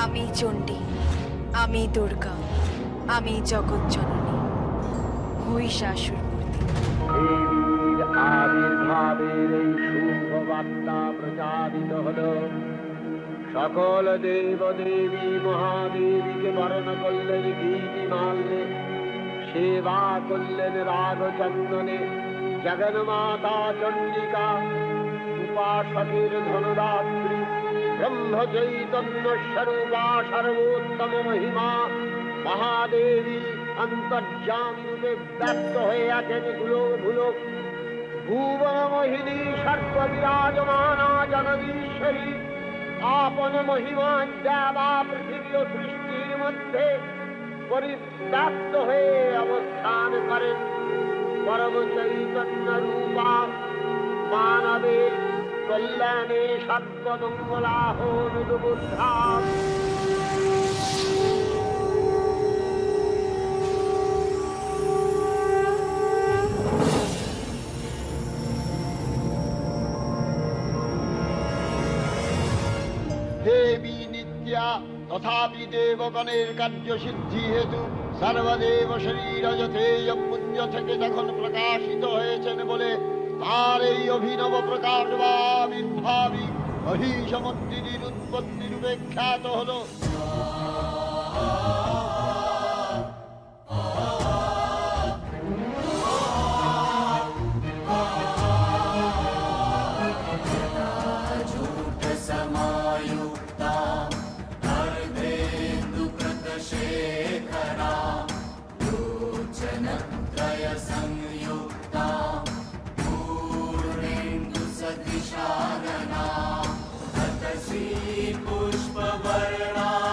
আমি চণ্ডী, আমি দুর্গা, আমি জগৎ জননী, মহিষাসুর মূর্তি। দেবীর আবির্ভাবের এই শুভ বার্তা প্রচারিত হলো। সকল দেব দেবী মহাদেবীকে বরণ করলেন গীতি মাল্যে, সেবা করলেন রাগ চন্দনে। জগন্মাতা চণ্ডিকা, উপাসকের ধনদাত্রী, ব্রহ্ম চৈতন্য স্বরূপা সর্বোত্তম মহিমা মহাদেবী অন্তর্যামী রূপে ব্যক্ত হয়ে আছেন ভুলক। ভুবন মোহিনী সর্ব বিরাজমানা জগদীশ্বরী আপন মহিমা দেবা পৃথিবী ও সৃষ্টির মধ্যে পরিব্যাপ্ত হয়ে অবস্থান করেন। পরম চৈতন্য রূপা মানবের কল্যাণে সর্বমঙ্গলাহনুবুদ্ধা। দেবী নিত্যা তথাপি দেবগণের কার্যসিদ্ধি হেতু সর্বদেব শরীর যথেয় পুঞ্জ থেকে যখন প্রকাশিত হয়েছেন বলে তার এই অভিনব প্রকাশ বা আবির্ভাবী মহিষমর্দিনীর উৎপত্তি রূপে খ্যাত হলো। पुष्पवर्णा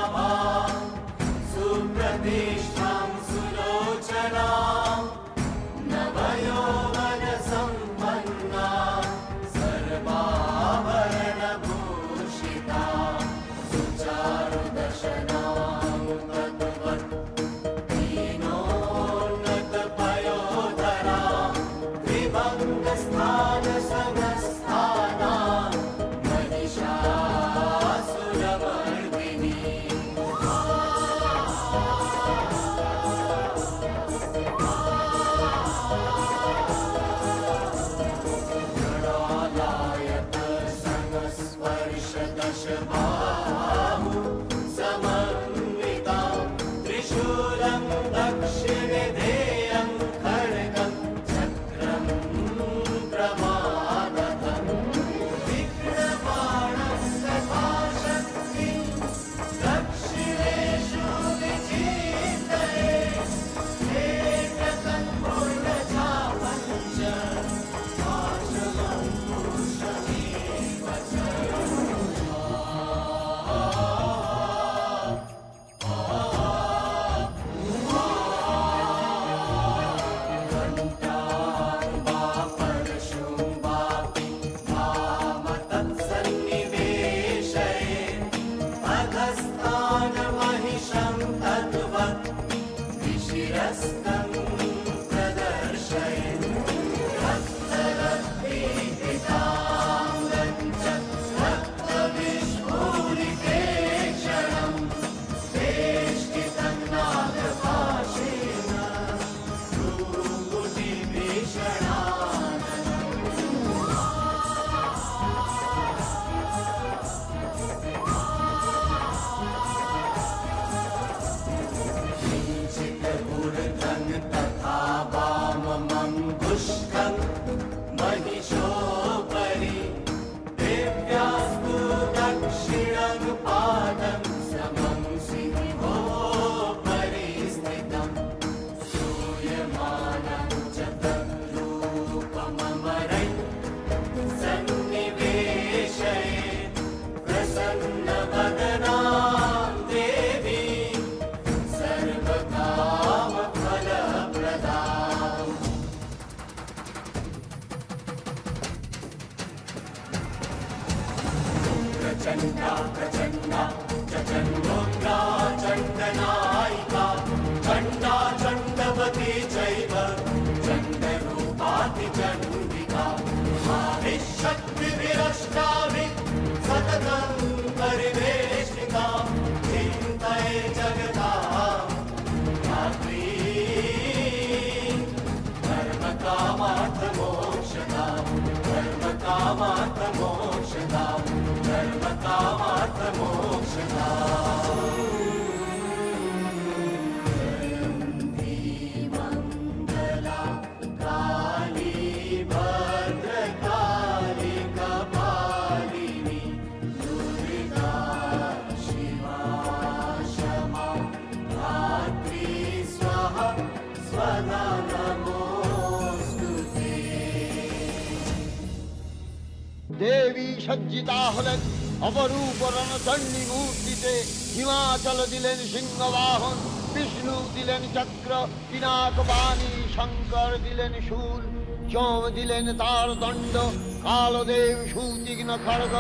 দেবী সজ্জিতা হলেন অপরূপ রণচণ্ডী মূর্তিতে। হিমাচল দিলেন সিংহবাহন, বিষ্ণু দিলেন চক্র, পিনাকপাণি শঙ্কর দিলেন শূল, যম দিলেন তার দণ্ড, কালদেব সুতীক্ষ্ণ খড়গ,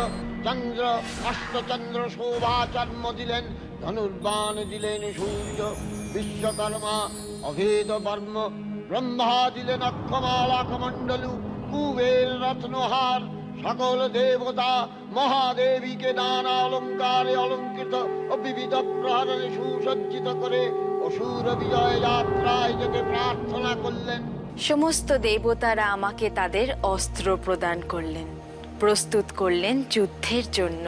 চন্দ্র অষ্টচন্দ্র শোভাচর্ম দিলেন, ধনুর্বাণ দিলেন সূর্য, বিশ্বকর্মা অভেদ বর্ম, ব্রহ্মা দিলেন অক্ষমালা কমণ্ডলু, কুবের রত্নহার। সকল দেবতা মহাদেবীকে নানা অলঙ্কারে অলঙ্কৃত ও বিবিধ প্রহরণে সুসজ্জিত করে অসুর বিজয় যাত্রায় যেতে প্রার্থনা করলেন। সমস্ত দেবতারা আমাকে তাদের অস্ত্র প্রদান করলেন, প্রস্তুত করলেন যুদ্ধের জন্য।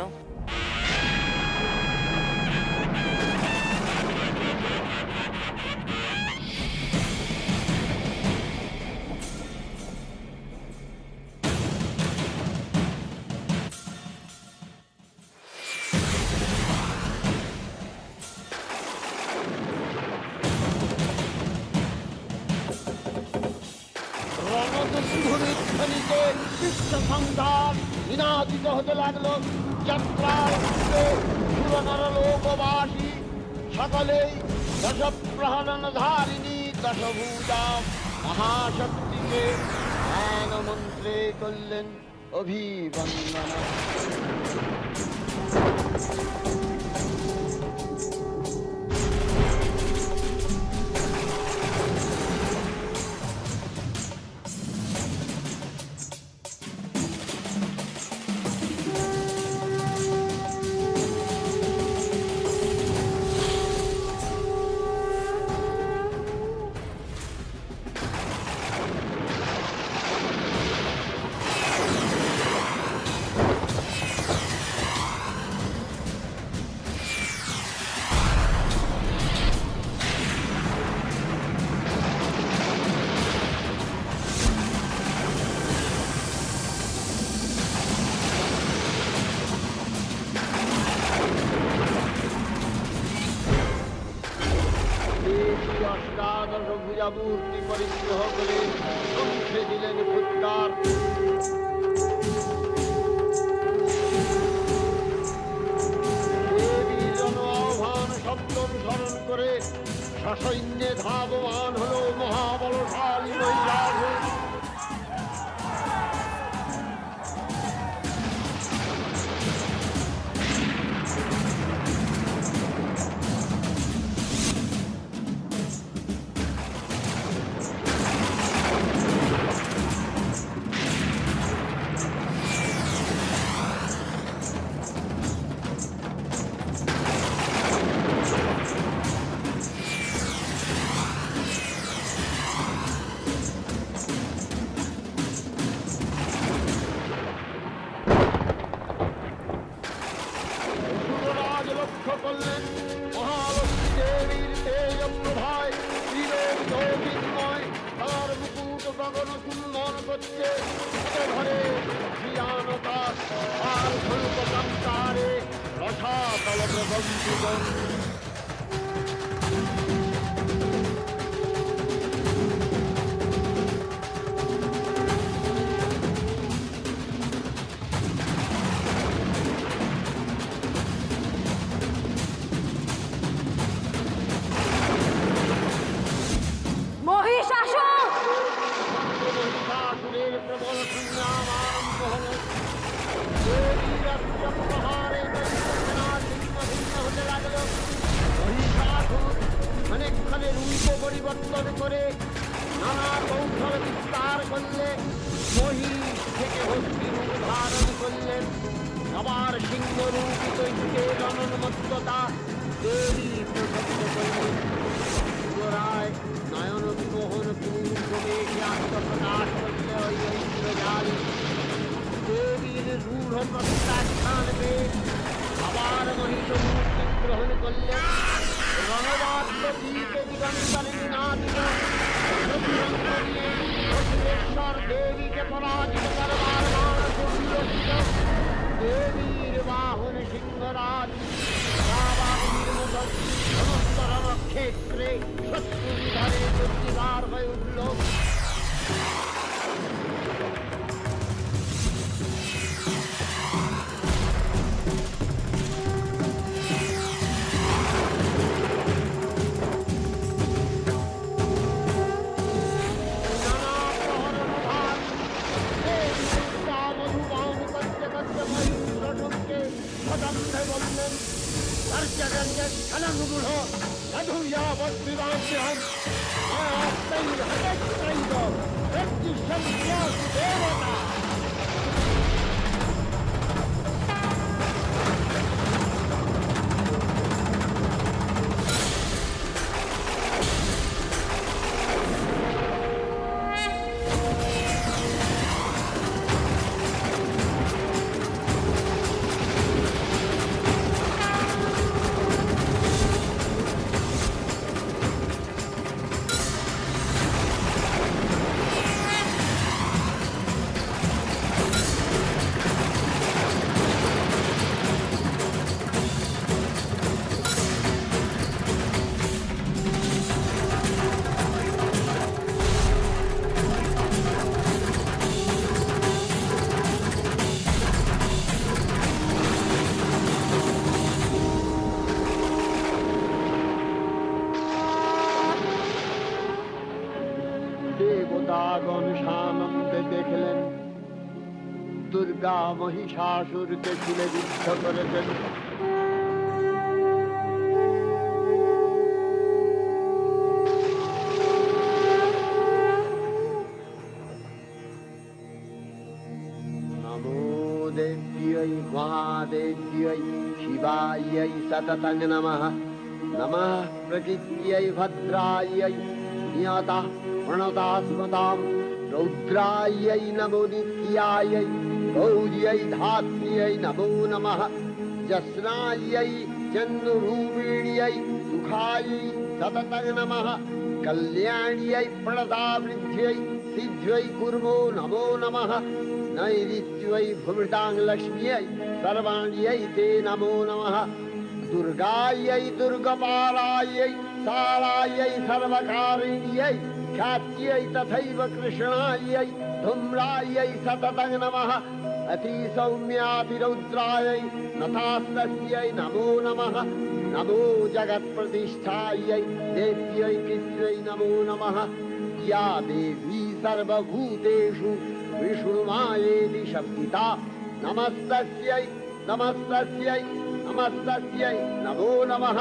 রণদুন্ধুরিধ্বনিতে বিশ্ব সংঘাত নিনাদিত হতে লাগলো। যাত্রার পূর্বে সুরনরলোকবাসী সকলেই দশপ্রহরণ ধারিণী দশভূজা মহাশক্তিকে ধ্যান মন্ত্রে করলেন অভিবন্দনা। অষ্টাদশ ভুজামূর্তি পরিগ্রহ করে ধ্বংসে দিলেন ফুৎকার। দেবীর জন আহ্বান শব্দ অনুসরণ করে সসৈন্যে ধাবমান হল মহাবলশালী মহিষাসুর। লক্ষ্য করলেন মহালক্ষ্মী দেবীর তেজ প্রভায় ত্রিলোক তার মুকুট গগন চুম্বন করছে। ঘরে শ্রীয়ানতা আর স্বরূপ সংসারে রসাতল প্রবন্ধিত। মহিষাসুরের প্রবল সংগ্রাম আরম্ভ হল। দেবীর প্রহারে ছিন্ন ভিন্ন হতে লাগল। মহিষাসুর অনেকক্ষণে রূপ পরিবর্তন করে নানা কৌশল বিস্তার করলে মহিষ থেকে হস্তি রূপ ধারণ করলেন। আবার সিংহ রূপিত জনন্মত্ততা দেবী প্রসন্ন করলেন। পুনরায় নয়ন বিমোহন পূর্বে আত্মপ্রকাশ করলে ওই ঐন্দ্রজালী দেবীর রূঢ় প্রত্যাখ্যান পেয়ে আবার মহিষ মূর্তি গ্রহণ করলেন। রণবাদ্য দীপে দিগন্তরে নিনাদিত রঘুরঙ্গ নিয়ে দক্ষিণেশ্বর দেবীকে পরাজিত করবার মানসিত। দেবীর বাহন সিংহরাজ রাবাহুর মতো সমস্ত রণক্ষ ক্ষেত্রে শত্রু নিধানে দুর্নিবার হয়ে উঠল। দেবতাগণ সানন্দে দেখলেন দুর্গা মহিষাসুরকে তুলে যুদ্ধ করেছেন। নমো দেব্यै মহাদেব্यै শিবাयै সততং নমঃ। নমঃ প্রকৃত্यै ভদ্রাयै নিয়তা प्रणतास्मतां रौद्रायै नमो नित्यायै गौर्यै धात्र्यै नमो नमः। जस्नायै चन्द्ररूपिण्यै सुखायै सततं नमः। कल्याण्यै प्रणतावृद्ध्यै सिद्ध्यै कुर्मो नमो नमः। नैऋत्यै भूमितां लक्ष्म्यै सर्वाण्यै ते नमो नमः। दुर्गायै दुर्गपालायै सालायै सर्वकारिण्यै ख्यात्यै तथैव कृष्णायै धूम्रायै सततं नमः। अतिसौम्यातिरौद्रायै नतास्तस्यै नमो नमः। नमो जगत्प्रतिष्ठायै देव्यै कृत्यै नमो नमः। या देवी सर्वभूतेषु विष्णुमायेति शब्दिता नमस्तस्यै नमस्तस्यै नमस्तस्यै नमो नमः।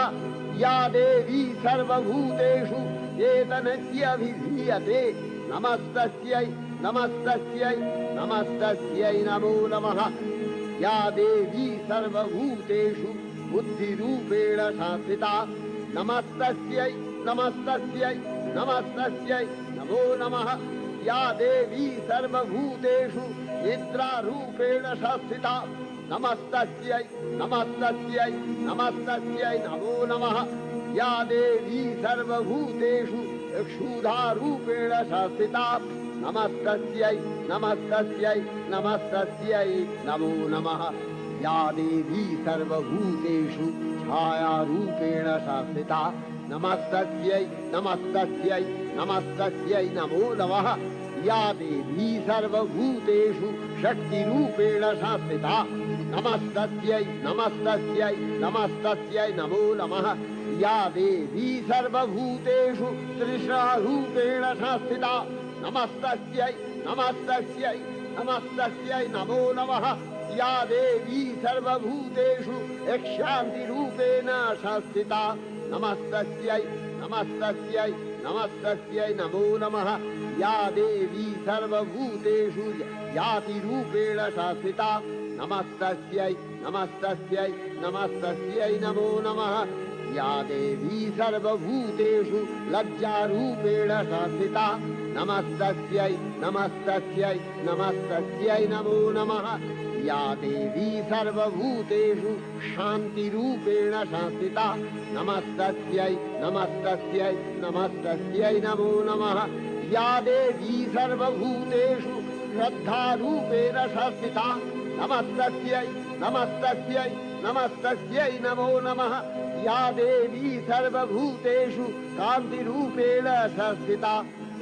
या देवी सर्वभूतेषु चेतनस्यभिधीयते नमस्तस्यै नमस्तस्यै नमस्तस्यै नमो नमः। या देवी सर्वभूतेषु बुद्धिरूपेण संस्थिता नमस्तस्यै नमस्तस्यै नमस्तस्यै नमो नमः। या देवी सर्वभूतेषु निद्रारूपेण संस्थिता नमस्तस्यै नमस्तस्यै नमस्तस्यै नमो नमः। या देवी सर्वभूतेषु क्षुधारूपेण संस्थिता नमस्तस्यै नमस्तस्यै नमस्तस्यै नमो नमः। या देवी सर्वभूतेषु छायारूपेण संस्थिता नमस्तस्यै नमस्तस्यै नमस्तस्यै नमो नमः। या देवी सर्वभूतेषु शक्तिरूपेण संस्थिता नमस्तस्यै नमस्तस्यै नमस्तस्यै नमो नमः। या देवी सर्वभूतेषु तृष्णारूपेण संस्थिता नमस्तस्यै नमस्तस्यै नमस्तस्यै नमो नमः। या देवी सर्वभूतेषु शान्तिरूपेण संस्थिता नमस्तस्यै नमस्तस्यै नमस्तस्यै नमो नमः। या देवी सर्वभूतेषु जातिरूपेण संस्थिता नमस्तस्यै नमस्तस्यै नमस्तस्यै नमो नमः। या देवी सर्वभूतेषु लज्जारूपेण संस्थिता नमस्तस्यै नमस्तस्यै नमस्तस्यै नमो नमः। या देवी सर्वभूतेषु शान्तिरूपेण संस्थिता नमस्तस्यै नमस्तस्यै नमस्तस्यै नमो नमः। या देवी सर्वभूतेषु श्रद्धारूपेण संस्थिता नमस्तस्यै नमस्तस्यै नमस्तस्यै नमो नमः। या देवी सर्वभूतेषु कान्तिरूपेण संस्थिता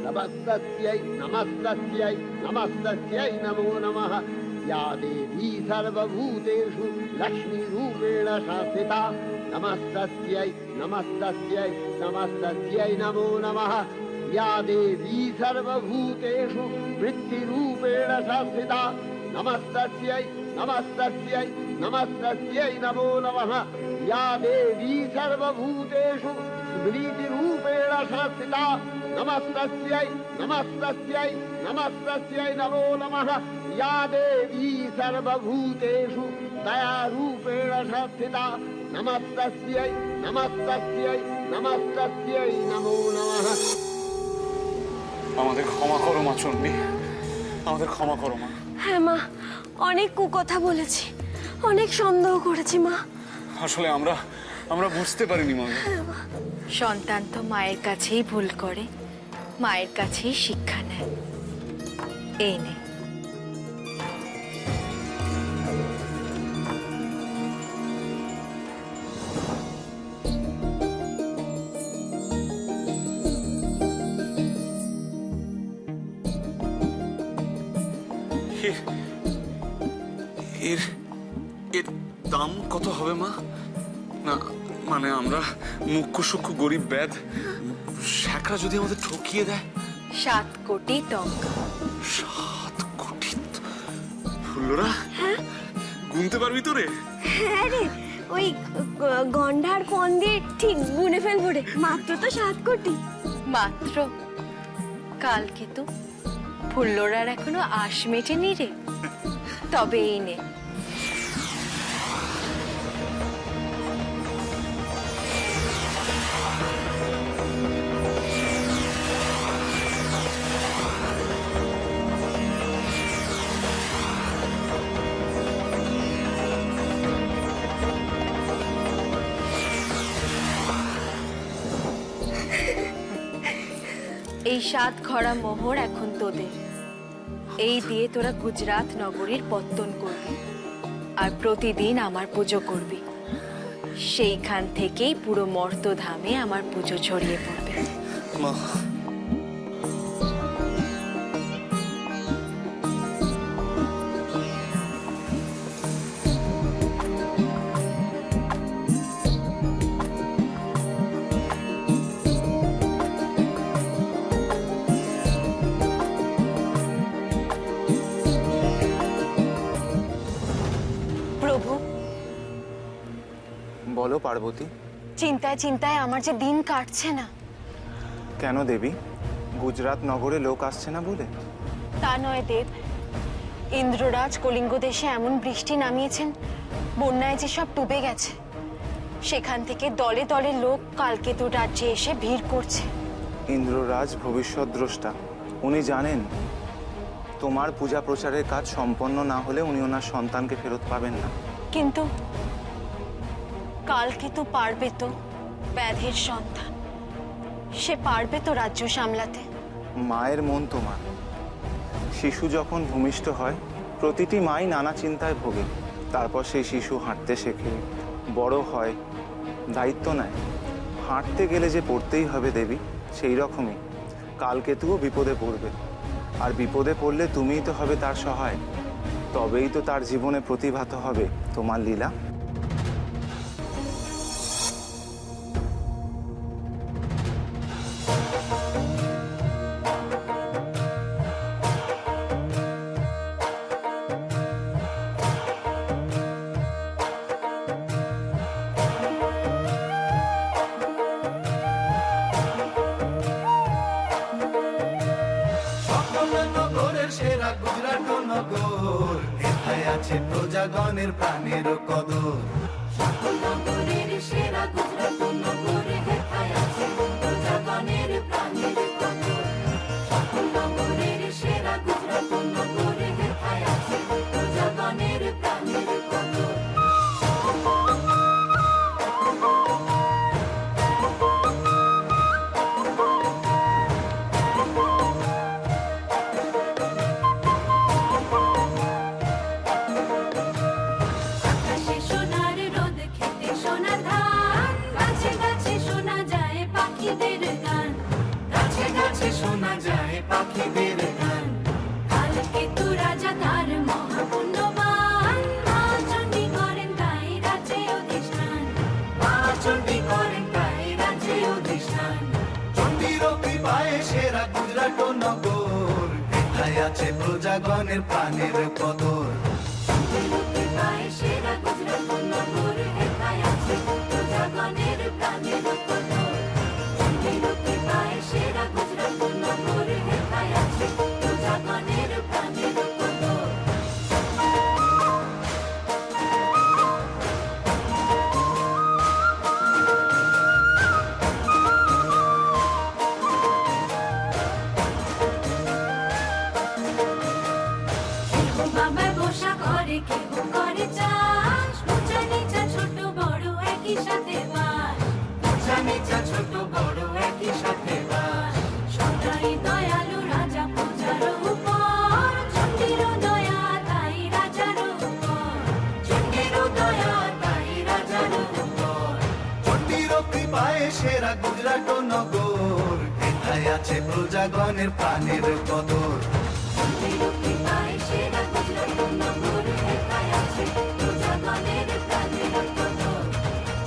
नमस्तस्यै नमस्तस्यै नमस्तस्यै नमो नमः या देवी सर्वभूतेषु लक्ष्मीरूपेण संस्थिता नमस्तस्यै नमस्तस्यै नमस्तस्यै नमो नमः या देवी सर्वभूतेषु वृत्तिरूपेण संस्थिता नमस्तस्यै नमस्तस्यै नमस्तस्यै नमो नमः या देवी सर्वभूतेषु स्मृतिरूपेण संस्थिता नमस्तस्यै नमस्तस्यै नमस्तस्यै नमो नमः या देवी सर्वभूतेषु दयारूपेण संस्थिता नमस्तस्यै नमस्तस्यै नमस्तस्यै नमो नमः। আমাদের ক্ষমা করো মা চণ্ডী, আমাদের ক্ষমা করো মা। হ্যাঁ মা, অনেক কুকথা বলেছি, অনেক সন্দেহ করেছি মা। আসলে আমরা বুঝতে পারিনি মা। সন্তান তো মায়ের কাছেই ভুল করে, মায়ের কাছেই শিক্ষা নেয়। এই নে। এর দাম কত হবে মা? না মানে আমরা মুখ্য সূক্ষ্ম গরিব ব্যাধ, শ্যাকরা যদি আমাদের ঠকিয়ে দেয়। 7 কোটি টঙ্কা। 7 কোটি? ফুল্লরা গুনতে পারবি তো রে? হ্যাঁ রে, ওই গন্ডার কোন দিয়ে ঠিক গুনে ফেলবো রে। মাত্র তো 7 কোটি। মাত্র? কালকে তো ফুল্লরার এখনো আশ মেটেনি রে। তবে এই নে। এই 7 ঘড়া মোহর এখন তোদের। এই দিয়ে তোরা গুজরাট নগরীর পত্তন করবি আর প্রতিদিন আমার পুজো করবি। সেইখান থেকেই পুরো মর্তধামে আমার পুজো ছড়িয়ে পড়বে। মা বলো পার্বতী। চিন্তায় চিন্তায় আমার যে দিন কাটছে না। কেন দেবী? গুজরাট নগরে লোক আসছে না বলে? তা নয় দেব, ইন্দ্ররাজ কলিঙ্গ দেশে এমন বৃষ্টি নামিয়েছেন, বন্যায় যে সব ডুবে গেছে। সেখান থেকে দলে দলে লোক কালকেতু রাজ্যে এসে ভিড় করছে। ইন্দ্ররাজ ভবিষ্যৎ দ্রষ্টা, উনি জানেন তোমার পূজা প্রচারের কাজ সম্পন্ন না হলে উনি ওনার সন্তানকে ফেরত পাবেন না। কিন্তু কালকেতু পারবে তো? ব্যাধের সন্তান, সে পারবে তো রাজ্য সামলাতে? মায়ের মন তোমার। শিশু যখন ভূমিষ্ঠ হয় প্রতিটি মাই নানা চিন্তায় ভোগে। তারপর সেই শিশু হাঁটতে শেখে, বড় হয়, দায়িত্ব নেয়। হাঁটতে গেলে যে পড়তেই হবে দেবী, সেই রকমই কালকেতুও বিপদে পড়বে। আর বিপদে পড়লে তুমিই তো হবে তার সহায়। তবেই তো তার জীবনে প্রতিভাত হবে তোমার লীলা। সেরা গুজরাট নগর, এথায় আছে প্রজাগণের প্রাণের কদর। সকল নগরের সেরা গুজরাট নগর, এথায় আছে প্রজাগণের প্রাণের কদর। সকল নগরের সেরা গুজরাট নগর, এথায় আছে প্রজাগণের প্রাণের কদর। শান চণ্ডীর কৃপায় সেরা গুজরাট নগর এথায় আছে প্রজাগণের প্রাণের কদর চণ্ডীর কৃপায় সেরা গুজরাট নগর হেথায় আছে প্রজাগণের প্রাণের কদর চণ্ডীর কৃপায় সেরা গুজরাট নগর হেথায় আছে প্রজাগণের প্রাণের কদর বাবার বসা করে কেউ করে চাষ উঁচা নিচা ছোট বড় একই সাথে বাস উঁচা নিচা ছোট বড় একই সাথে বাস সদাই দয়ালু রাজা প্রজার উপর চণ্ডীর দয়া তাই রাজার উপর চণ্ডীর দয়া তাই রাজার উপর চণ্ডীর কৃপায় সেরা গুজরাট নগর এথায় আছে প্রজাগণের প্রাণের কদর চণ্ডীর কৃপায় সেরা গুজরাট নগর হেথায় আছে প্রজাগণের প্রাণের কদর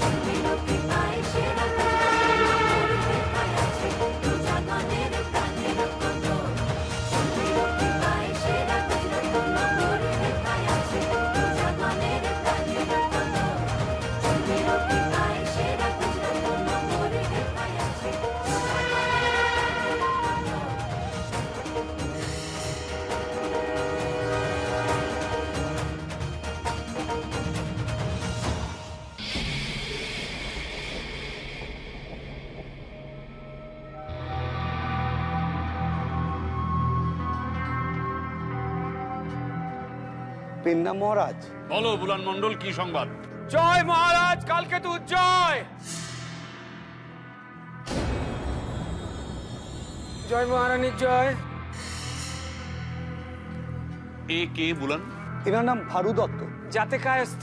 চণ্ডীর কৃপায় সেরা গুজরাট নগর হেথায় আছে প্রজাগণের প্রাণের কদর চণ্ডীর কৃপায় সেরা গুজরাট নগর হেথায় আছে প্রজাগণের প্রাণের কদর চণ্ডীর কৃপায় সেরা গুজরাট নগর হেথায় আছে পেন্না মহারাজ, বলো বুলান মণ্ডল, কি সংবাদ? জয় মহারাজ, কালকে তো জয়। জয় মহারানীর জয়। এ কে বুলান? এনার নাম ভারু দত্ত। যাতে কায়স্থ।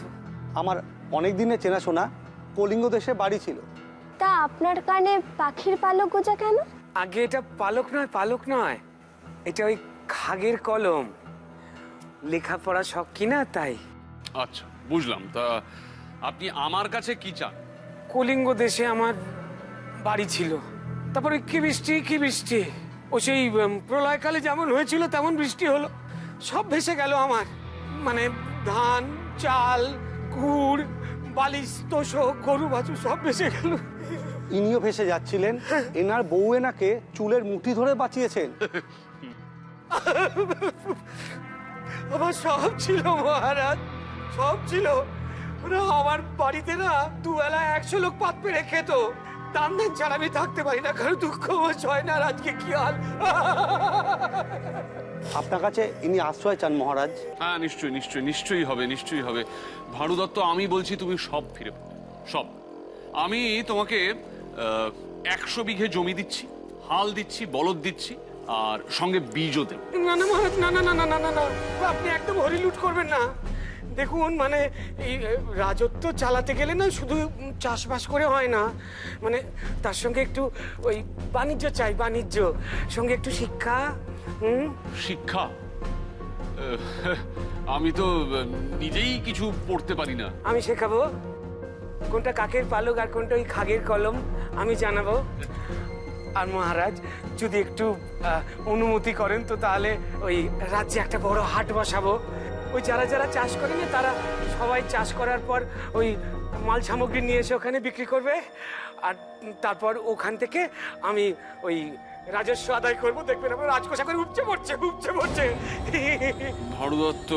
আমার অনেক দিনের চেনাশোনা, কলিঙ্গ দেশে বাড়ি ছিল। তা আপনার কানে পাখির পালক গোজা কেন? আগে এটা পালক নয়, পালক নয়, এটা ওই খাগের কলম। লেখাপড়া শখ কিনা তাই। আচ্ছা, বুঝলাম। তা আপনি আমার কাছে কি চান? কলিঙ্গ দেশে আমার বাড়ি ছিল, তারপরে কি বৃষ্টি কি বৃষ্টি, ও সেই প্রলয়কালে যেমন হয়েছিল তেমন বৃষ্টি হলো, সব ভেসে গেল আমার। মানে ধান, চাল, গুড়, বালিশ, তোষক, গরু বাছুর সব ভেসে গেল। ইনিও ভেসে যাচ্ছিলেন, এনার বউ এনাকে চুলের মুঠি ধরে বাঁচিয়েছেন। আমার সব ছিল মহারাজ, সব ছিল। ওরা আমার বাড়িতে না দুবেলা 100 লোক পাত পেরে খেত। দান দেন ছাড়া আমি থাকতে পারি না, কারণ দুঃখ হয় না। আজকে কি হাল। আপনার কাছে ইনি আশ্রয় চান মহারাজ। হ্যাঁ, নিশ্চয়ই নিশ্চয়ই নিশ্চয়ই হবে, নিশ্চয়ই হবে। ভারু দত্ত, আমি বলছি তুমি সব ফিরে পাবে, সব। আমি তোমাকে 100 বিঘে জমি দিচ্ছি, হাল দিচ্ছি, বলদ দিচ্ছি, আর সঙ্গে বীজও দেব। না না মহারাজ, না না না না না না না, আপনি একদম হরিলুট করবেন না। দেখুন, মানে এই রাজত্ব চালাতে গেলে না শুধু চাষবাস করে হয় না, মানে তার সঙ্গে একটু ওই বাণিজ্য চাই, বাণিজ্য, সঙ্গে একটু শিক্ষা। শিক্ষা? আমি তো নিজেই কিছু পড়তে পারি না। আমি শেখাবো কোনটা কাকের পালক আর কোনটা ওই খাগের কলম, আমি জানাবো। আর মহারাজ যদি একটু অনুমতি করেন তো তাহলে ওই রাজ্যে একটা বড় হাট বসাবো। ওই যারা যারা চাষ করে না তারা সবাই চাষ করার পর ওই মাল সামগ্রী নিয়ে এসে ওখানে বিক্রি করবে, আর তারপর ওখান থেকে আমি ওই রাজস্ব আদায় করবো। দেখবেন আমার রাজকোষা করে উপচে পড়ছে, উপচে পড়ছে। ভারু দত্ত,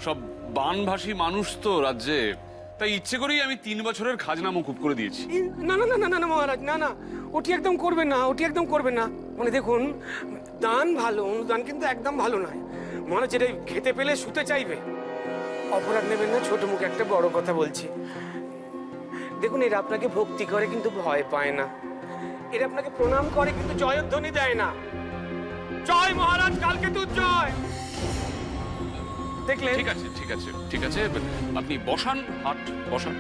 সব বানভাসী মানুষ তো রাজ্যে, তাই ইচ্ছে করেই আমি 3 বছরের খাজনা মকুব করে দিয়েছি। না না না না না মহারাজ, না না, ওটি একদম করবেন না, ওটি একদম করবেন না। মানে দেখুন, দান ভালো, অনুদান কিন্তু একদম ভালো নয়। মহারাজ যেটা খেতে পেলে শুতে চাইবে। অপরাধ নেবেন না, ছোট মুখে একটা বড় কথা বলছি। দেখুন, এরা আপনাকে ভক্তি করে কিন্তু ভয় পায় না, এরা আপনাকে প্রণাম করে কিন্তু জয়ধ্বনি দেয় না। জয় মহারাজ, কালকে তো জয়। দেখলেন? ঠিক আছে ঠিক আছে ঠিক আছে, আপনি বসান, হাট বসান।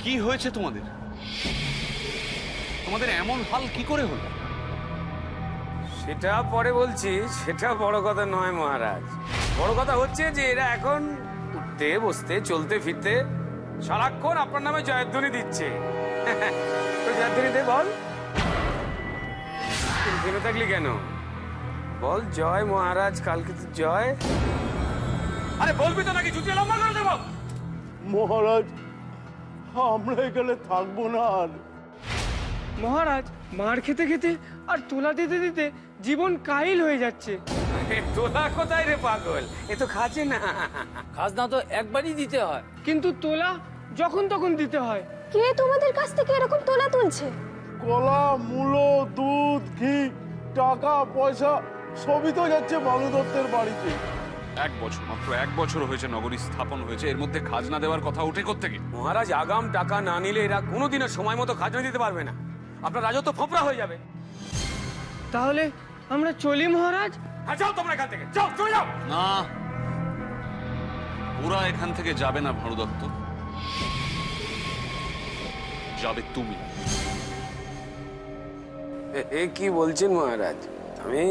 কি হয়েছে তোমাদের? তোমাদের এমন হাল কি করে হলো? সেটা পরে বলছি, সেটা বড় কথা নয় মহারাজ। বড় কথা হচ্ছে যে এরা এখন উঠতে বসতে চলতে ফিরতে সারাক্ষণ আপনার নামে জয়ধ্বনি দিচ্ছে। জয়ধ্বনি দে, বল। থেমে থাকলি কেন? বল জয় মহারাজ, কালকে তো জয়। আরে বলবি তো নাকি জুতিয়ে লম্বা করে দেবো? মহারাজ, আমরা এখানে থাকবো না আর। মহারাজ, মার খেতে খেতে আর তোলা দিতে দিতে জীবন কাহিল হয়ে যাচ্ছে। তোলা কোথায় রে পাগল? এ তো খাচ্ছে না। খাজনা তো একবারই দিতে হয়, কিন্তু তোলা যখন তখন দিতে হয়। কে তোমাদের কাছ থেকে এরকম তোলা তুলছে? কলা, মূলো, দুধ, ঘি, টাকা পয়সা সবই তো যাচ্ছে ভানু দত্তের বাড়িতে। 1 বছর, মাত্র 1 বছর হয়েছে নগরী স্থাপন হয়েছে, এর মধ্যে খাজনা দেওয়ার কথা উঠে কোত্থেকে? মহারাজ, আগাম টাকা না নিলে এরা কোনোদিনও সময় মতো খাজনা দিতে পারবে না। আপনার রাজত্ব ফোপড়া হয়ে যাবে। তাহলে আমরা চলি মহারাজ? হ্যাঁ, যাও তোমরা এখান থেকে, যাও, চলে যাও। না, ওরা এখান থেকে যাবে না ভানু দত্ত, যাবে তুমি। এ কি বলছেন মহারাজ? আমি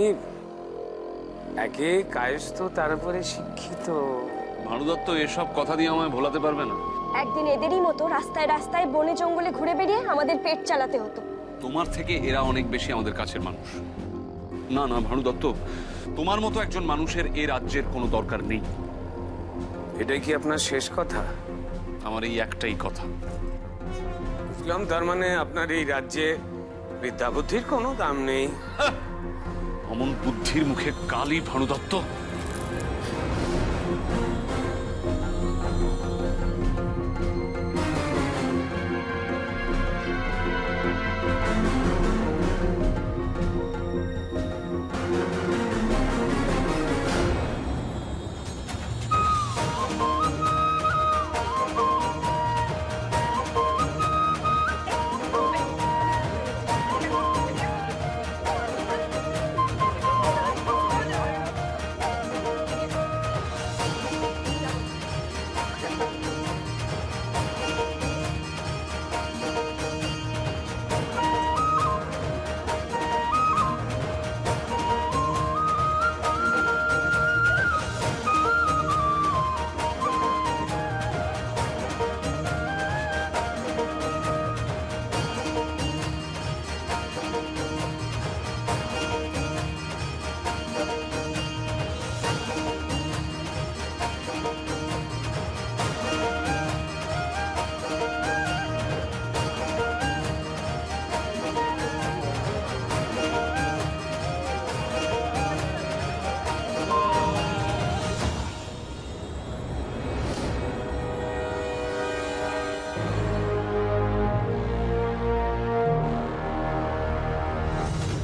একে কায়স্থ, তার উপরে শিক্ষিত। ভানু দত্ত এসব কথা দিয়ে আমায় ভোলাতে পারবে না। একদিন এদেরই মতো রাস্তায় রাস্তায় বনে জঙ্গলে ঘুরে বেরিয়ে আমাদের পেট চালাতে হতো। তোমার থেকে এরা অনেক বেশি আমাদের কাছের মানুষ। না না ভানু দত্ত, তোমার মতো একজন মানুষের এ রাজ্যের কোনো দরকার নেই। এটাই কি আপনার শেষ কথা? আমার এই একটাই কথা। বুঝলাম, তার মানে আপনার এই রাজ্যে বিদ্যা বুদ্ধির কোনো দাম নেই। অমন বুদ্ধির মুখে কালী ভানুদত্ত।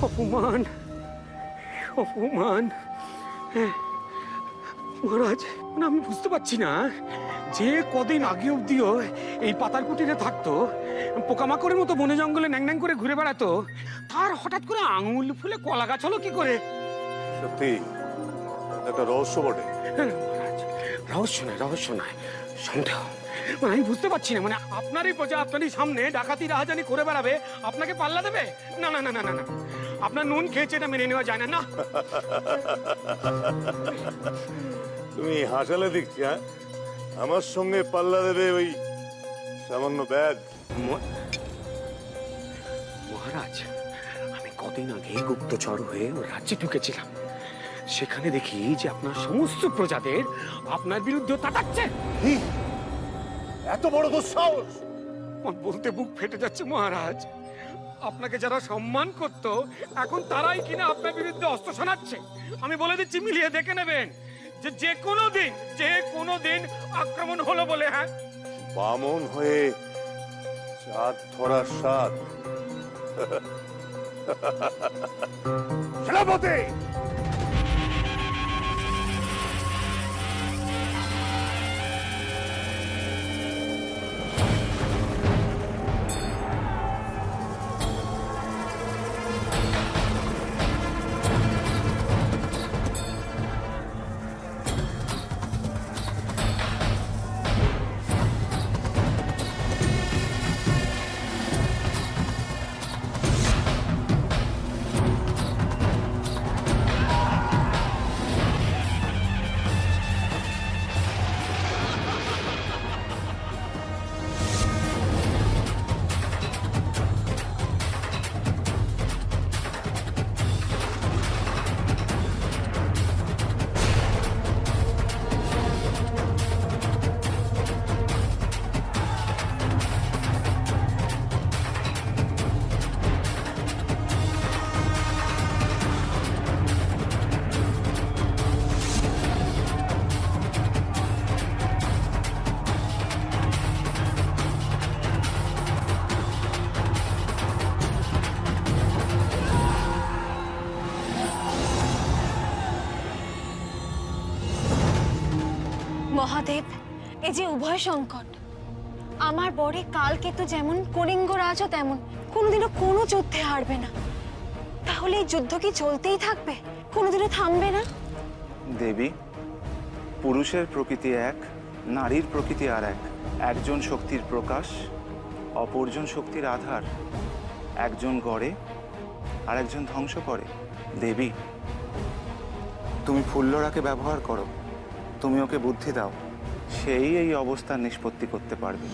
অপমান, অপমান। মহারাজ, মানে আমি বুঝতে পারছি না, যে কদিন আগে অব্দিও এই পাতার কুটিরে থাকতো, পোকামাকড়ের মতো বনে জঙ্গলে ন্যাং ন্যাং করে ঘুরে বেড়াতো, তার হঠাৎ করে আঙুল ফুলে কলা গাছ হলো কি করে? সত্যি একটা রহস্য বটে। মহারাজ, রহস্য নয়, রহস্য নয়, সন্দেহ। মানে আমি বুঝতে পারছি না, মানে আপনারই প্রজা আপনারই সামনে ডাকাতি রাহাজানি করে বেড়াবে, আপনাকে পাল্লা দেবে? না না না না না না, আপনার নুন খেয়েছে, এটা মেনে নেওয়া যায় না। না, তুমি হাসালে দেখছি। হ্যাঁ, আমার সঙ্গে পাল্লা দেবে ওই সামান্য ব্যাগ? মহারাজ, আমি কদিন আগে গুপ্তচর হয়ে ওর রাজ্যে ঢুকেছিলাম। সেখানে দেখি যে আপনার সমস্ত প্রজাদের আপনার বিরুদ্ধে তাকাচ্ছে। এত বড় দুঃসাহস! বলতে বুক ফেটে যাচ্ছে মহারাজ। আপনাকে যারা সম্মান করত, এখন তারাই কিনা আপনার বিরুদ্ধে অস্ত্র শোনাচ্ছে। আমি বলে দিচ্ছি, মিলিয়ে দেখে নেবেন যে যে কোনো দিন আক্রমণ হলো বলে। হ্যাঁ, বামন হয়ে চাঁদ ধরার স্বাদ। সেনাপতি! মহাদেব, এই যে উভয় সংকট, আমার বরে কালকেতু যেমন, কলিঙ্গ রাজও তেমন, কোনোদিনও কোনো যুদ্ধে হারবে না। তাহলে এই যুদ্ধ কি চলতেই থাকবে, কোনোদিনও থামবে না? দেবী, পুরুষের প্রকৃতি এক, নারীর প্রকৃতি আর এক। একজন শক্তির প্রকাশ, অপরজন শক্তির আধার। একজন গড়ে আর একজন ধ্বংস করে। দেবী, তুমি ফুল্লরাকে ব্যবহার করো, তুমি ওকে বুদ্ধি দাও, সেই এই অবস্থার নিষ্পত্তি করতে পারবে।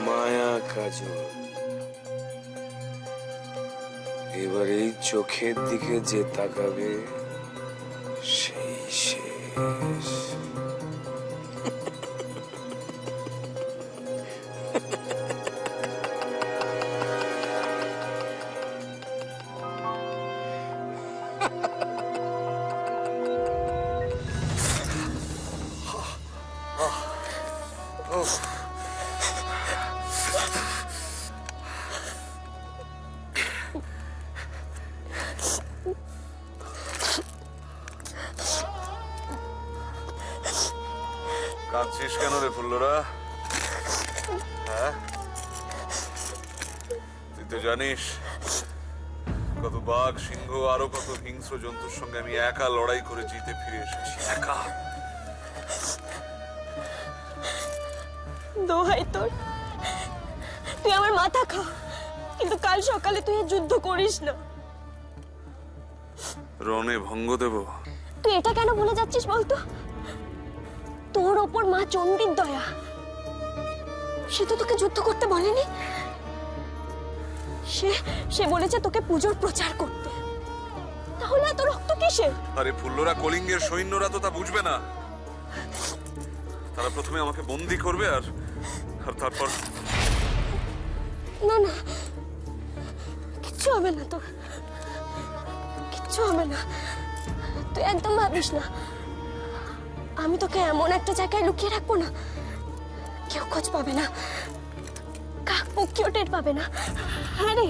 মায়া কাজল, এবার এই চোখের দিকে যে তাকাবে সেই শেষ। কাঁদছিস কেন রে ফুল্লরা? হ্যাঁ, তুই তো জানিস কত বাঘ, সিংহ, আরো কত হিংস্র জন্তুর সঙ্গে আমি একা লড়াই করে জিতে ফিরে এসেছি, একা। দোহাই তোর, তুই আমার মাথা খা, কিন্তু কাল সকালে তুই যুদ্ধ করিস না। রণে ভঙ্গ দেব? তুই এটা কেন ভুলে যাচ্ছিস বলতো? তোর ওপর মা চণ্ডীর দয়া, সে তো তোকে যুদ্ধ করতে বলেনি। সে বলেছে তোকে পুজোর প্রচার করতে। তাহলে এত রক্ত কিসের? আরে ফুল্লরা, কলিঙ্গের সৈন্যরা তো তা বুঝবে না। তারা প্রথমে আমাকে বন্দি করবে আর তারপর। না না, কিচ্ছু হবে না তোর, কিচ্ছু হবে না, তুই একদম ভাবিস না। আমি তোকে এমন একটা জায়গায় লুকিয়ে রাখবো না, কেউ খোঁজ পাবে না, কাক পক্ষীও টের পাবে না। হ্যাঁ রে,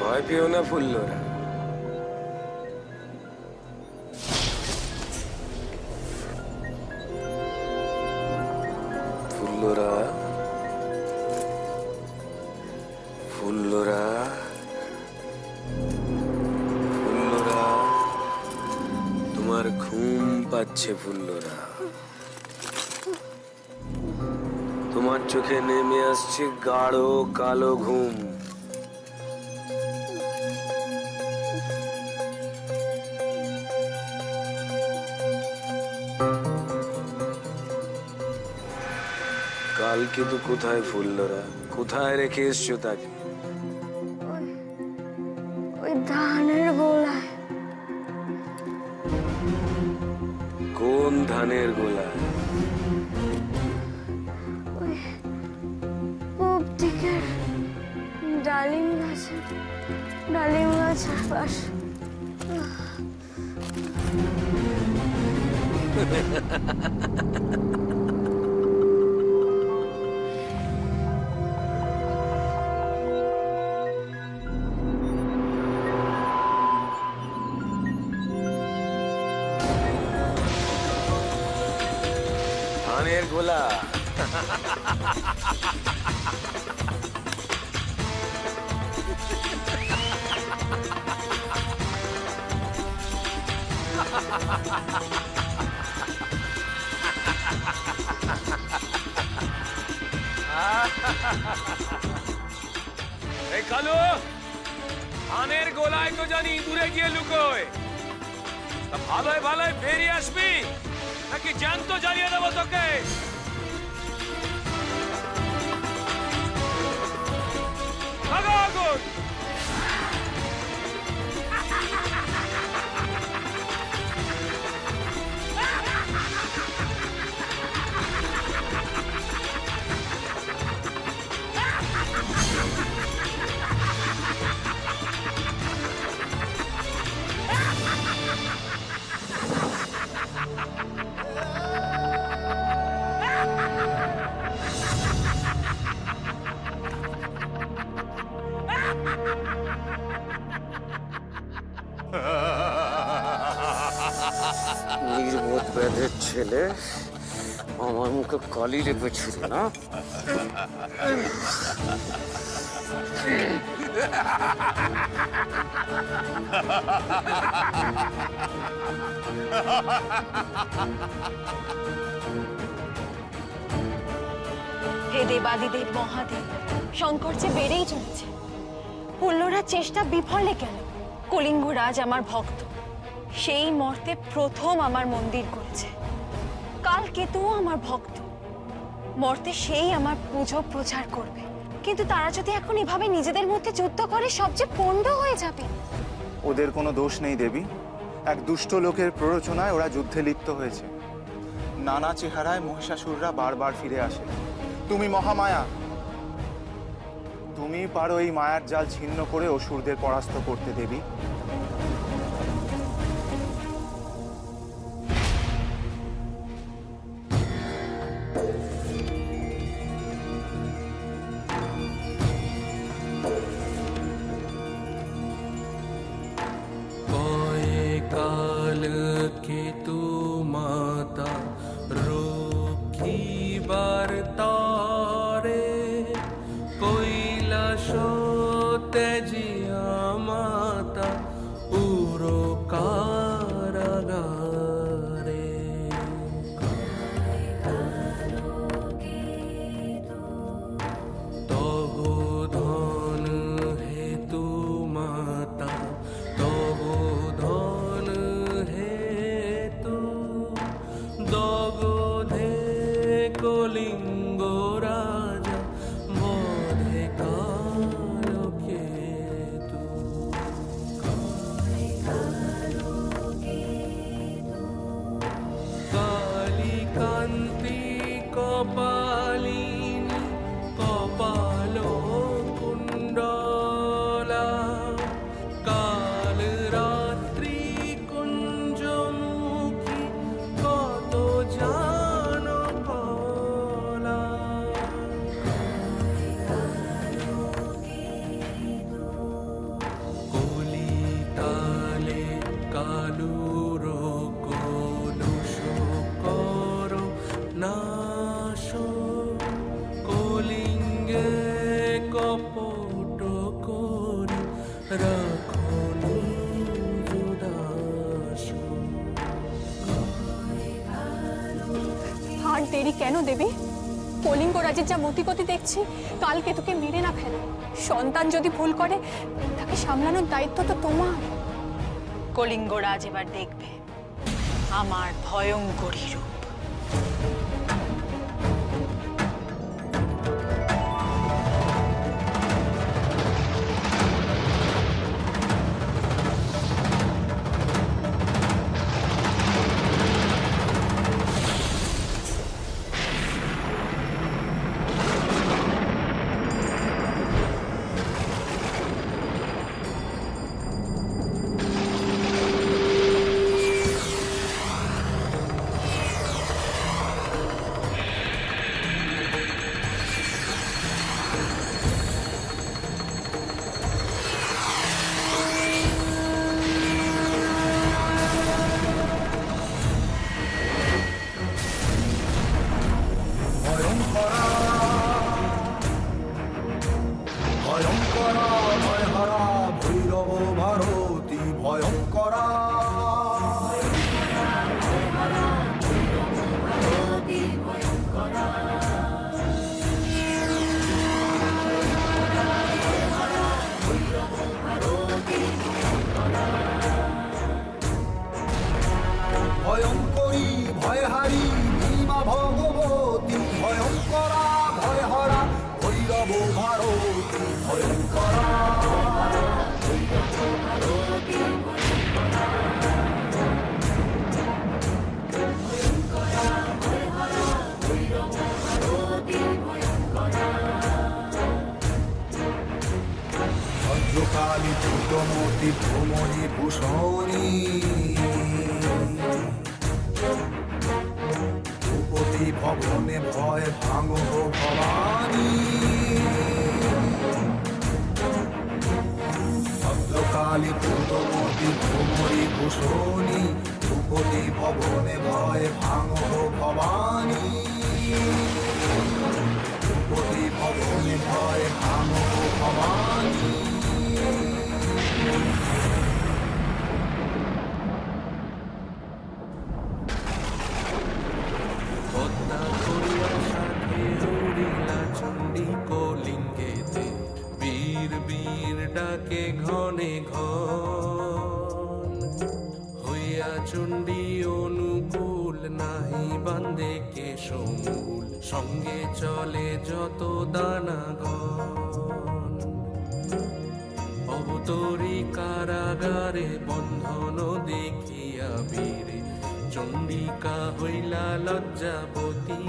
ভয় পেও না ফুল্লরা, ফুল্লরা, ফুল্লরা, ফুল্লরা, তোমার ঘুম পাচ্ছে ফুল্লরা। তোমার চোখে নেমে আসছে গাঢ় কালো ঘুম। কালকে তো কোথায় ফুল্লরা, কোথায় রেখে এসছো তাকে? ওই ধানের গোলায়। কোন ধানের গোলায়? ওই পূব দিকের ডালিম গাছের পাশে। ধানের গোলা? এই কালু, ধানের গোলায় তো জানি দূরে গিয়ে লুকোয়। ভালোয় ভালোয় বেরিয়ে আসবি, নাকি জ্যান্ত জ্বালিয়ে দেবো তোকে? ভাগো আগুন! নির্বোধ ব্যাধের ছেলে, আমার মুখে কালি লেপেছিল না? হে দেবাদিদেব মহাদেব, সংকট যে বেড়েই চলেছে। পুল্লরা চেষ্টা বিফলে কেন? কলিঙ্গরাজ আমার ভক্ত, সেই মর্তে প্রথম আমার মন্দির করেছে। কাল কেতুও আমার ভক্ত, মর্তে সেই আমার পুজো প্রচার করবে। কিন্তু তারা যদি এখন এভাবে নিজেদের মধ্যে যুদ্ধ করে, সবচেয়ে পণ্ড হয়ে যাবে। ওদের কোনো দোষ নেই দেবী, এক দুষ্ট লোকের প্ররোচনায় ওরা যুদ্ধে লিপ্ত হয়েছে। নানা চেহারায় মহিষাসুররা বারবার ফিরে আসে। তুমি মহামায়া, তুমি পারো এই মায়ার জাল ছিন্ন করে অসুরদের পরাস্ত করতে দেবী। কাল কেতু মাতা রক্ষিবার তারে কৈলাস তেজিয়া মাতা পুরো কারাগারে। তব ধন হেতু মাতা, তব ধন হেতু দগধে কলিঙ্গ রাজা বধে কালকেতু। কালিকান্তি কপালিনী কপাল কুণ্ডলা, কাল রাত্রি কুঞ্জমুখী কত জান কলা। কলিতালে কালুর কলুষ কর নাশ, কলিঙ্গে কপট করি রাখনি জুদাস। আর দেরি কেন দেবী? কলিঙ্গ রাজের যা মতিগতি দেখছি, কালকে তোকে মেরে না ফেলে। সন্তান যদি ভুল করে, তাকে সামলানোর দায়িত্ব তো তোমার। কলিঙ্গরাজ এবার দেখবে আমার ভয়ঙ্করী রূপ। পুতমতি ভ্রমণী ভূষণী ভূপতি ভবনে ভয় ভাঙো ভবানী ভদ্রকালী পুতমতি ভ্রমণী ভূষণী ভূপতি ভবনে ভয় ভাঙো ভবানী ভূপতি ভবনে ভয় ভাঙো ভবানী পদ্মা করিয়া সাথে উড়িলা চণ্ডী কলিঙ্গেতে বীর বীর ডাকে ঘনে ঘন হইয়া চণ্ডী অনুকূল নাহি বান্ধে কে সমূল সঙ্গে চলে যত দানাগণ অবতরী কারাগারে বন্ধন দেখিয়া বীরে চণ্ডিকা হইলা লজ্জাবতী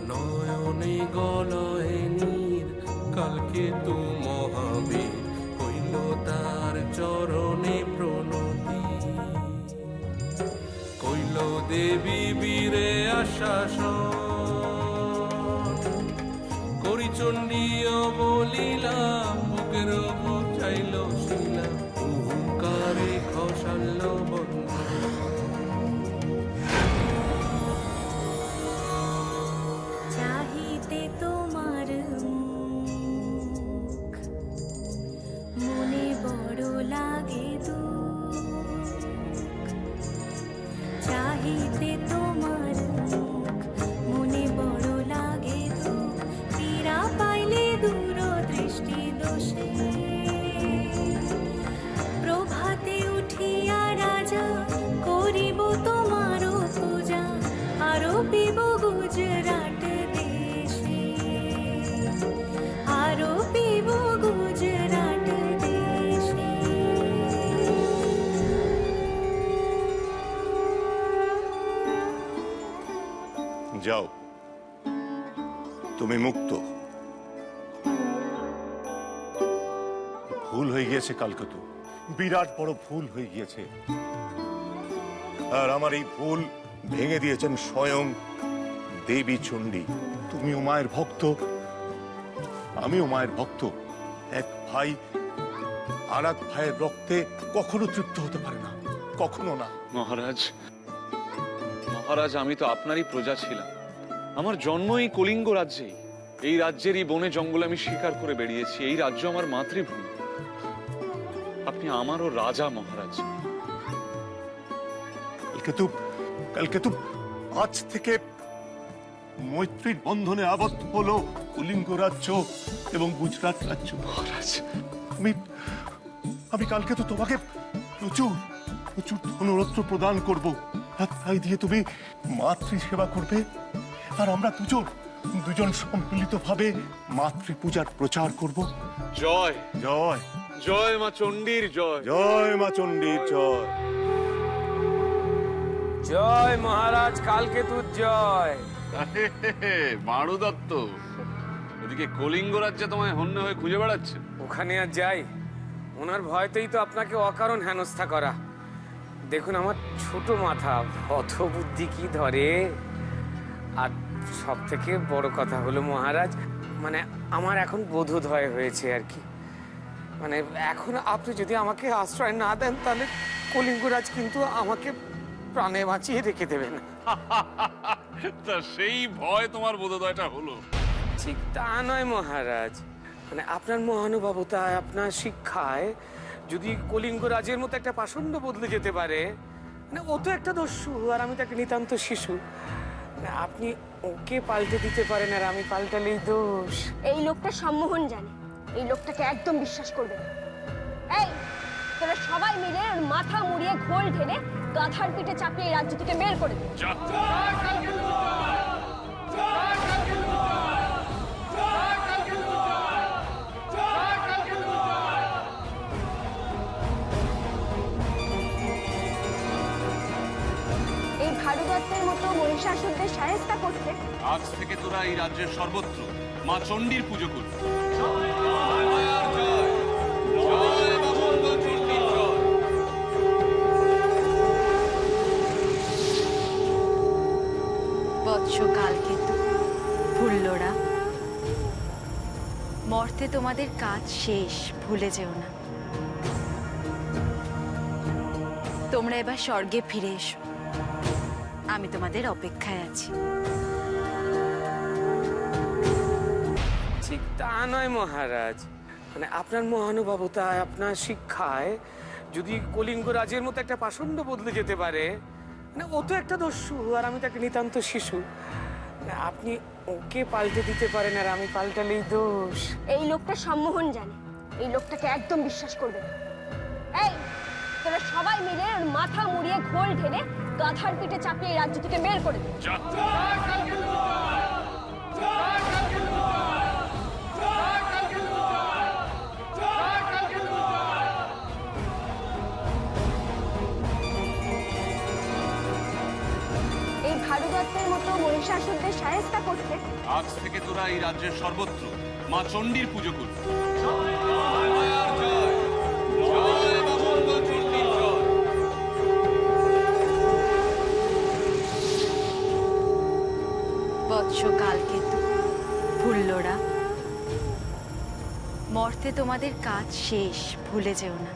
নয়নে গলয়ে নীর কালকে তু মহাবীর হইল তার চরণে প্রণতি কইল দেবী বীরে আশাসন করি চণ্ডী অবলীলা বুকের বুঝাইল শিলা হুঙ্কারে খসাল বন্ধ চাহিতে তোমার মুখ মনে বড় লাগে দুঃখ চাহিতে তোমার মুখ মনে বড় লাগে দুঃখ পীড়া পাইলে দূর দৃষ্টি দোষে প্রভাতে উঠিয়া রাজা করিব তোমার পূজা আরোপিব গুজরাট দেশে আরোপিব গুজরাট দেশে যাও, তুমি মুক্ত। ভুল হয়ে গিয়েছে কালকাতু, বিরাট বড় ভুল হয়ে গিয়েছে। আর আমার এই ভুল ভেঙে দিয়েছেন স্বয়ং দেবী চণ্ডী। তুমিও মায়ের ভক্ত, আমিও মায়ের ভক্ত। এক ভাই আর এক ভাইয়ের রক্তে কখনো তৃপ্ত হতে পারে না, কখনো না। মহারাজ, মহারাজ, আমি তো আপনারই প্রজা ছিলাম। আমার জন্ম এই কলিঙ্গ রাজ্যেই। এই রাজ্যেরই বনে জঙ্গলে আমি শিকার করে বেরিয়েছি। এই রাজ্য আমার মাতৃভূমি। আপনি আমারও রাজা মহারাজ। কালকে তো আজ থেকে মৈত্রীর বন্ধনে আবদ্ধ হলো কলিঙ্গ রাজ্য এবং গুজরাট রাজ্য। মহারাজ, আমি কালকে তো তোমাকে প্রচুর প্রচুর ধনরত্ন প্রদান করব। তাই দিয়ে তুমি মাতৃ সেবা করবে, আর আমরা দুজন সম্মিলিত ভাবে মাতৃ পূজার প্রচার করব। জয় জয় জয় মা চণ্ডীর জয়। জয় মা চণ্ডীর জয়। জয় মহারাজ কালকেতুর জয়। মারু দত্ত, ওদিকে কলিঙ্গ রাজ্যে তোমায় হন্য হয়ে খুঁজে বেড়াচ্ছে। ওখানে আর যাই? ওনার ভয়তেই তো আপনাকে অকারণ হেনস্থা করা। দেখুন আমার ছোট মাথা, অত বুদ্ধি কি ধরে। আর সব থেকে বড় কথা হলো মহারাজ, মানে আমার এখন বোধোদয় হয়েছে আর কি। মানে এখন আপনি যদি আমাকে আশ্রয় না দেন তাহলে কলিঙ্গরাজ কিন্তু আমাকে প্রাণে বাঁচিয়ে রেখে দেবেন। তা সেই ভয় তোমার বোধোদয়টা হলো? ঠিক তা নয় মহারাজ, মানে আপনার মহানুভবতায়, আপনার শিক্ষায় যদি কলিঙ্গরাজের মতো একটা পাষণ্ড বদলে যেতে পারে, মানে ও তো একটা দস্যু আর আমি তো একটা নিতান্ত শিশু। মানে আপনি ওকে পাল্টে দিতে পারেন আর আমি পাল্টালেই দোষ। এই লোকটা সম্মোহন জানে, এই লোকটাকে একদম বিশ্বাস করবে না। এই তোরা সবাই মিলে ওর মাথা মুড়িয়ে ঘোল ঢেলে গাধার পিঠে চাপিয়ে এই রাজ্য থেকে বের করে দে। এই ভারতবর্ষের মতো মহিষাসুরদের সাহেস্তা করতে আজ থেকে তোরা এই রাজ্যের সর্বত্র মা চণ্ডীর পুজো করবি। মর্তে তোমাদের কাজ শেষ, ভুলে যেও না। তোমরা এবার স্বর্গে ফিরে এসো, আমি তোমাদের অপেক্ষায় আছি। ঠিক তা নয় মহারাজ, মানে আপনার মহানুভবতায়, আপনার শিক্ষায় যদি কলিঙ্গ রাজের মতো একটা পাষণ্ড বদলে যেতে পারে, মানে ও তো একটা দস্যু আর আমি তো একটা নিতান্ত শিশু, মানে আপনি ওকে পাল্টে দিতে পারেন আর আমি পাল্টালেই দোষ। এই লোকটা সম্মোহন জানে, এই লোকটাকে একদম বিশ্বাস করবে না। এই তোরা সবাই মিলে ওর মাথা মুড়িয়ে ঘোল ঢেলে গাধার পিঠে চাপিয়ে এই রাজ্য থেকে বের করে দে। এই ভারতবর্ষের মতো মহিষাসুরদের সাহেস্তা করতে আজ থেকে তোরা এই রাজ্যের সর্বত্র মা চণ্ডীর পুজো করবি। বৎস কালকেতু, ফুল্লরা, মর্তে তোমাদের কাজ শেষ, ভুলে যেও না।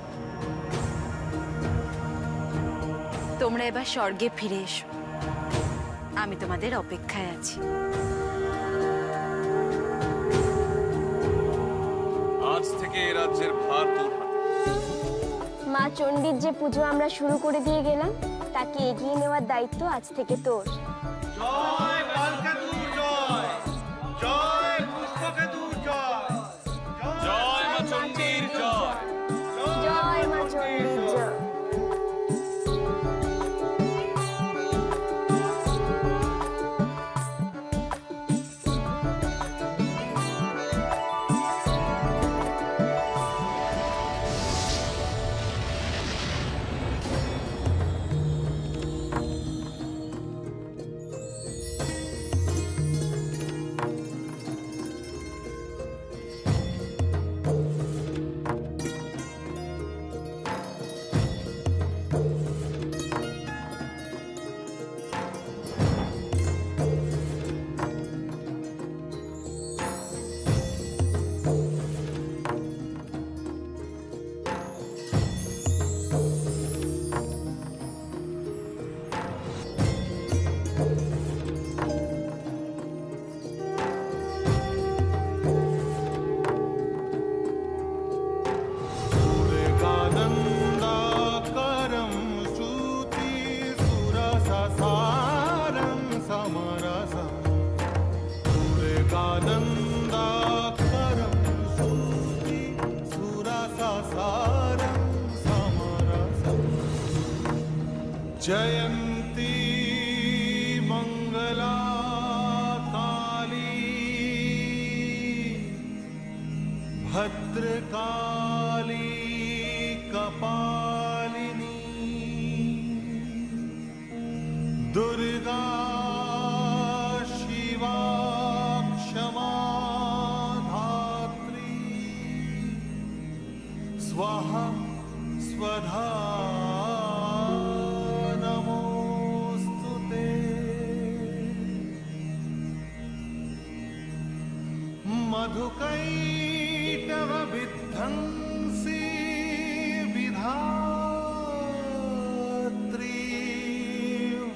তোমরা এবার স্বর্গে ফিরে এসো, আমি তোমাদের অপেক্ষায় আছি। আজ থেকে এ রাজ্যের ভার তোর হাতে। মা চণ্ডীর যে পুজো আমরা শুরু করে দিয়ে গেলাম, তাকে এগিয়ে নেওয়ার দায়িত্ব আজ থেকে তোর। জয় কালকেতু জয়, জয় পুষ্পকেতু জয়, জয় মা চণ্ডীর জয়, জয় মা চণ্ডীর জয়। जयंती मंगला काली भद्रकाली कपालिनी दुर्गा शिवा क्षमा धात्री स्वाहा स्वधा मधुकैटव विध्वंसी विधात्री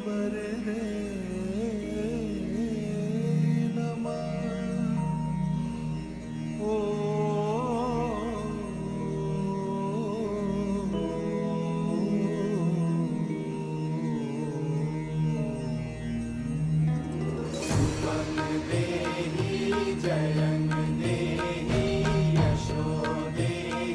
वरदे नमः। ओ जयं देहि यशो देहि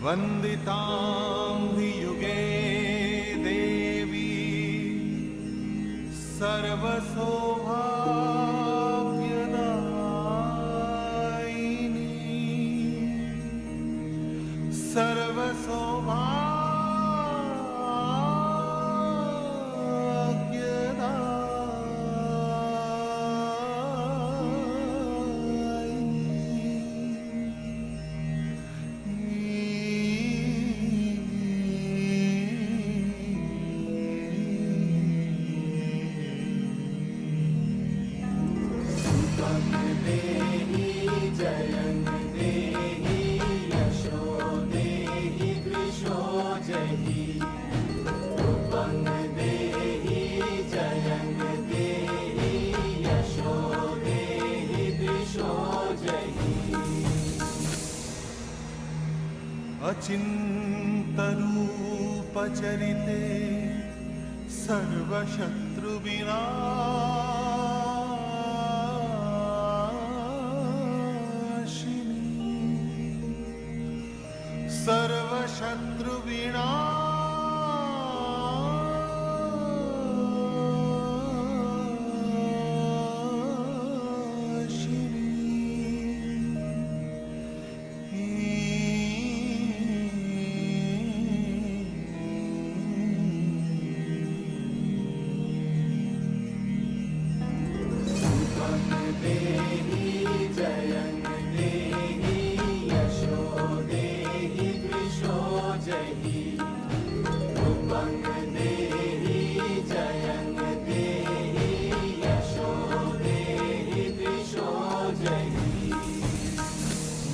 वन्दितां हि युगे देवी सर्वसौभाग्यदायिनी अचिन्तरूपचरिते सर्वशत्रुविनाशिनी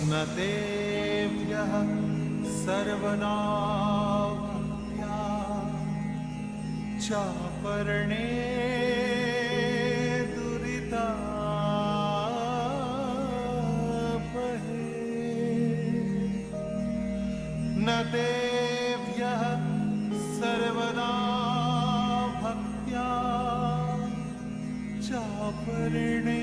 न तेभ्यः सर्वदा भक्त्या चापर्णे दुरितापहे न तेभ्यः सर्वदा भक्त्या चापर्णे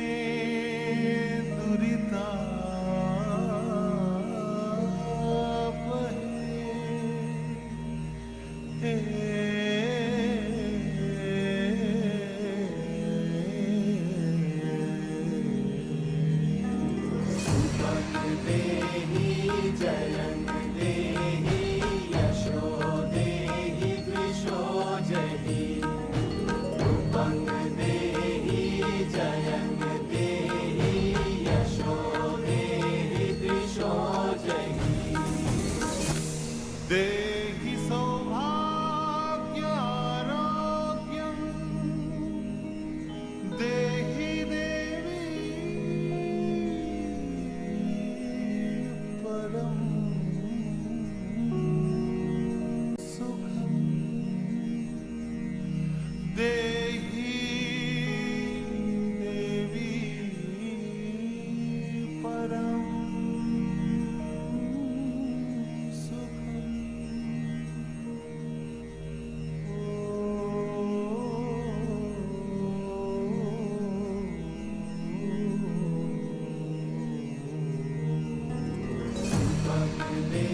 देहि सौभाग्यारोग्यं देहि देवी परं सुखं देहि देवी परं Devi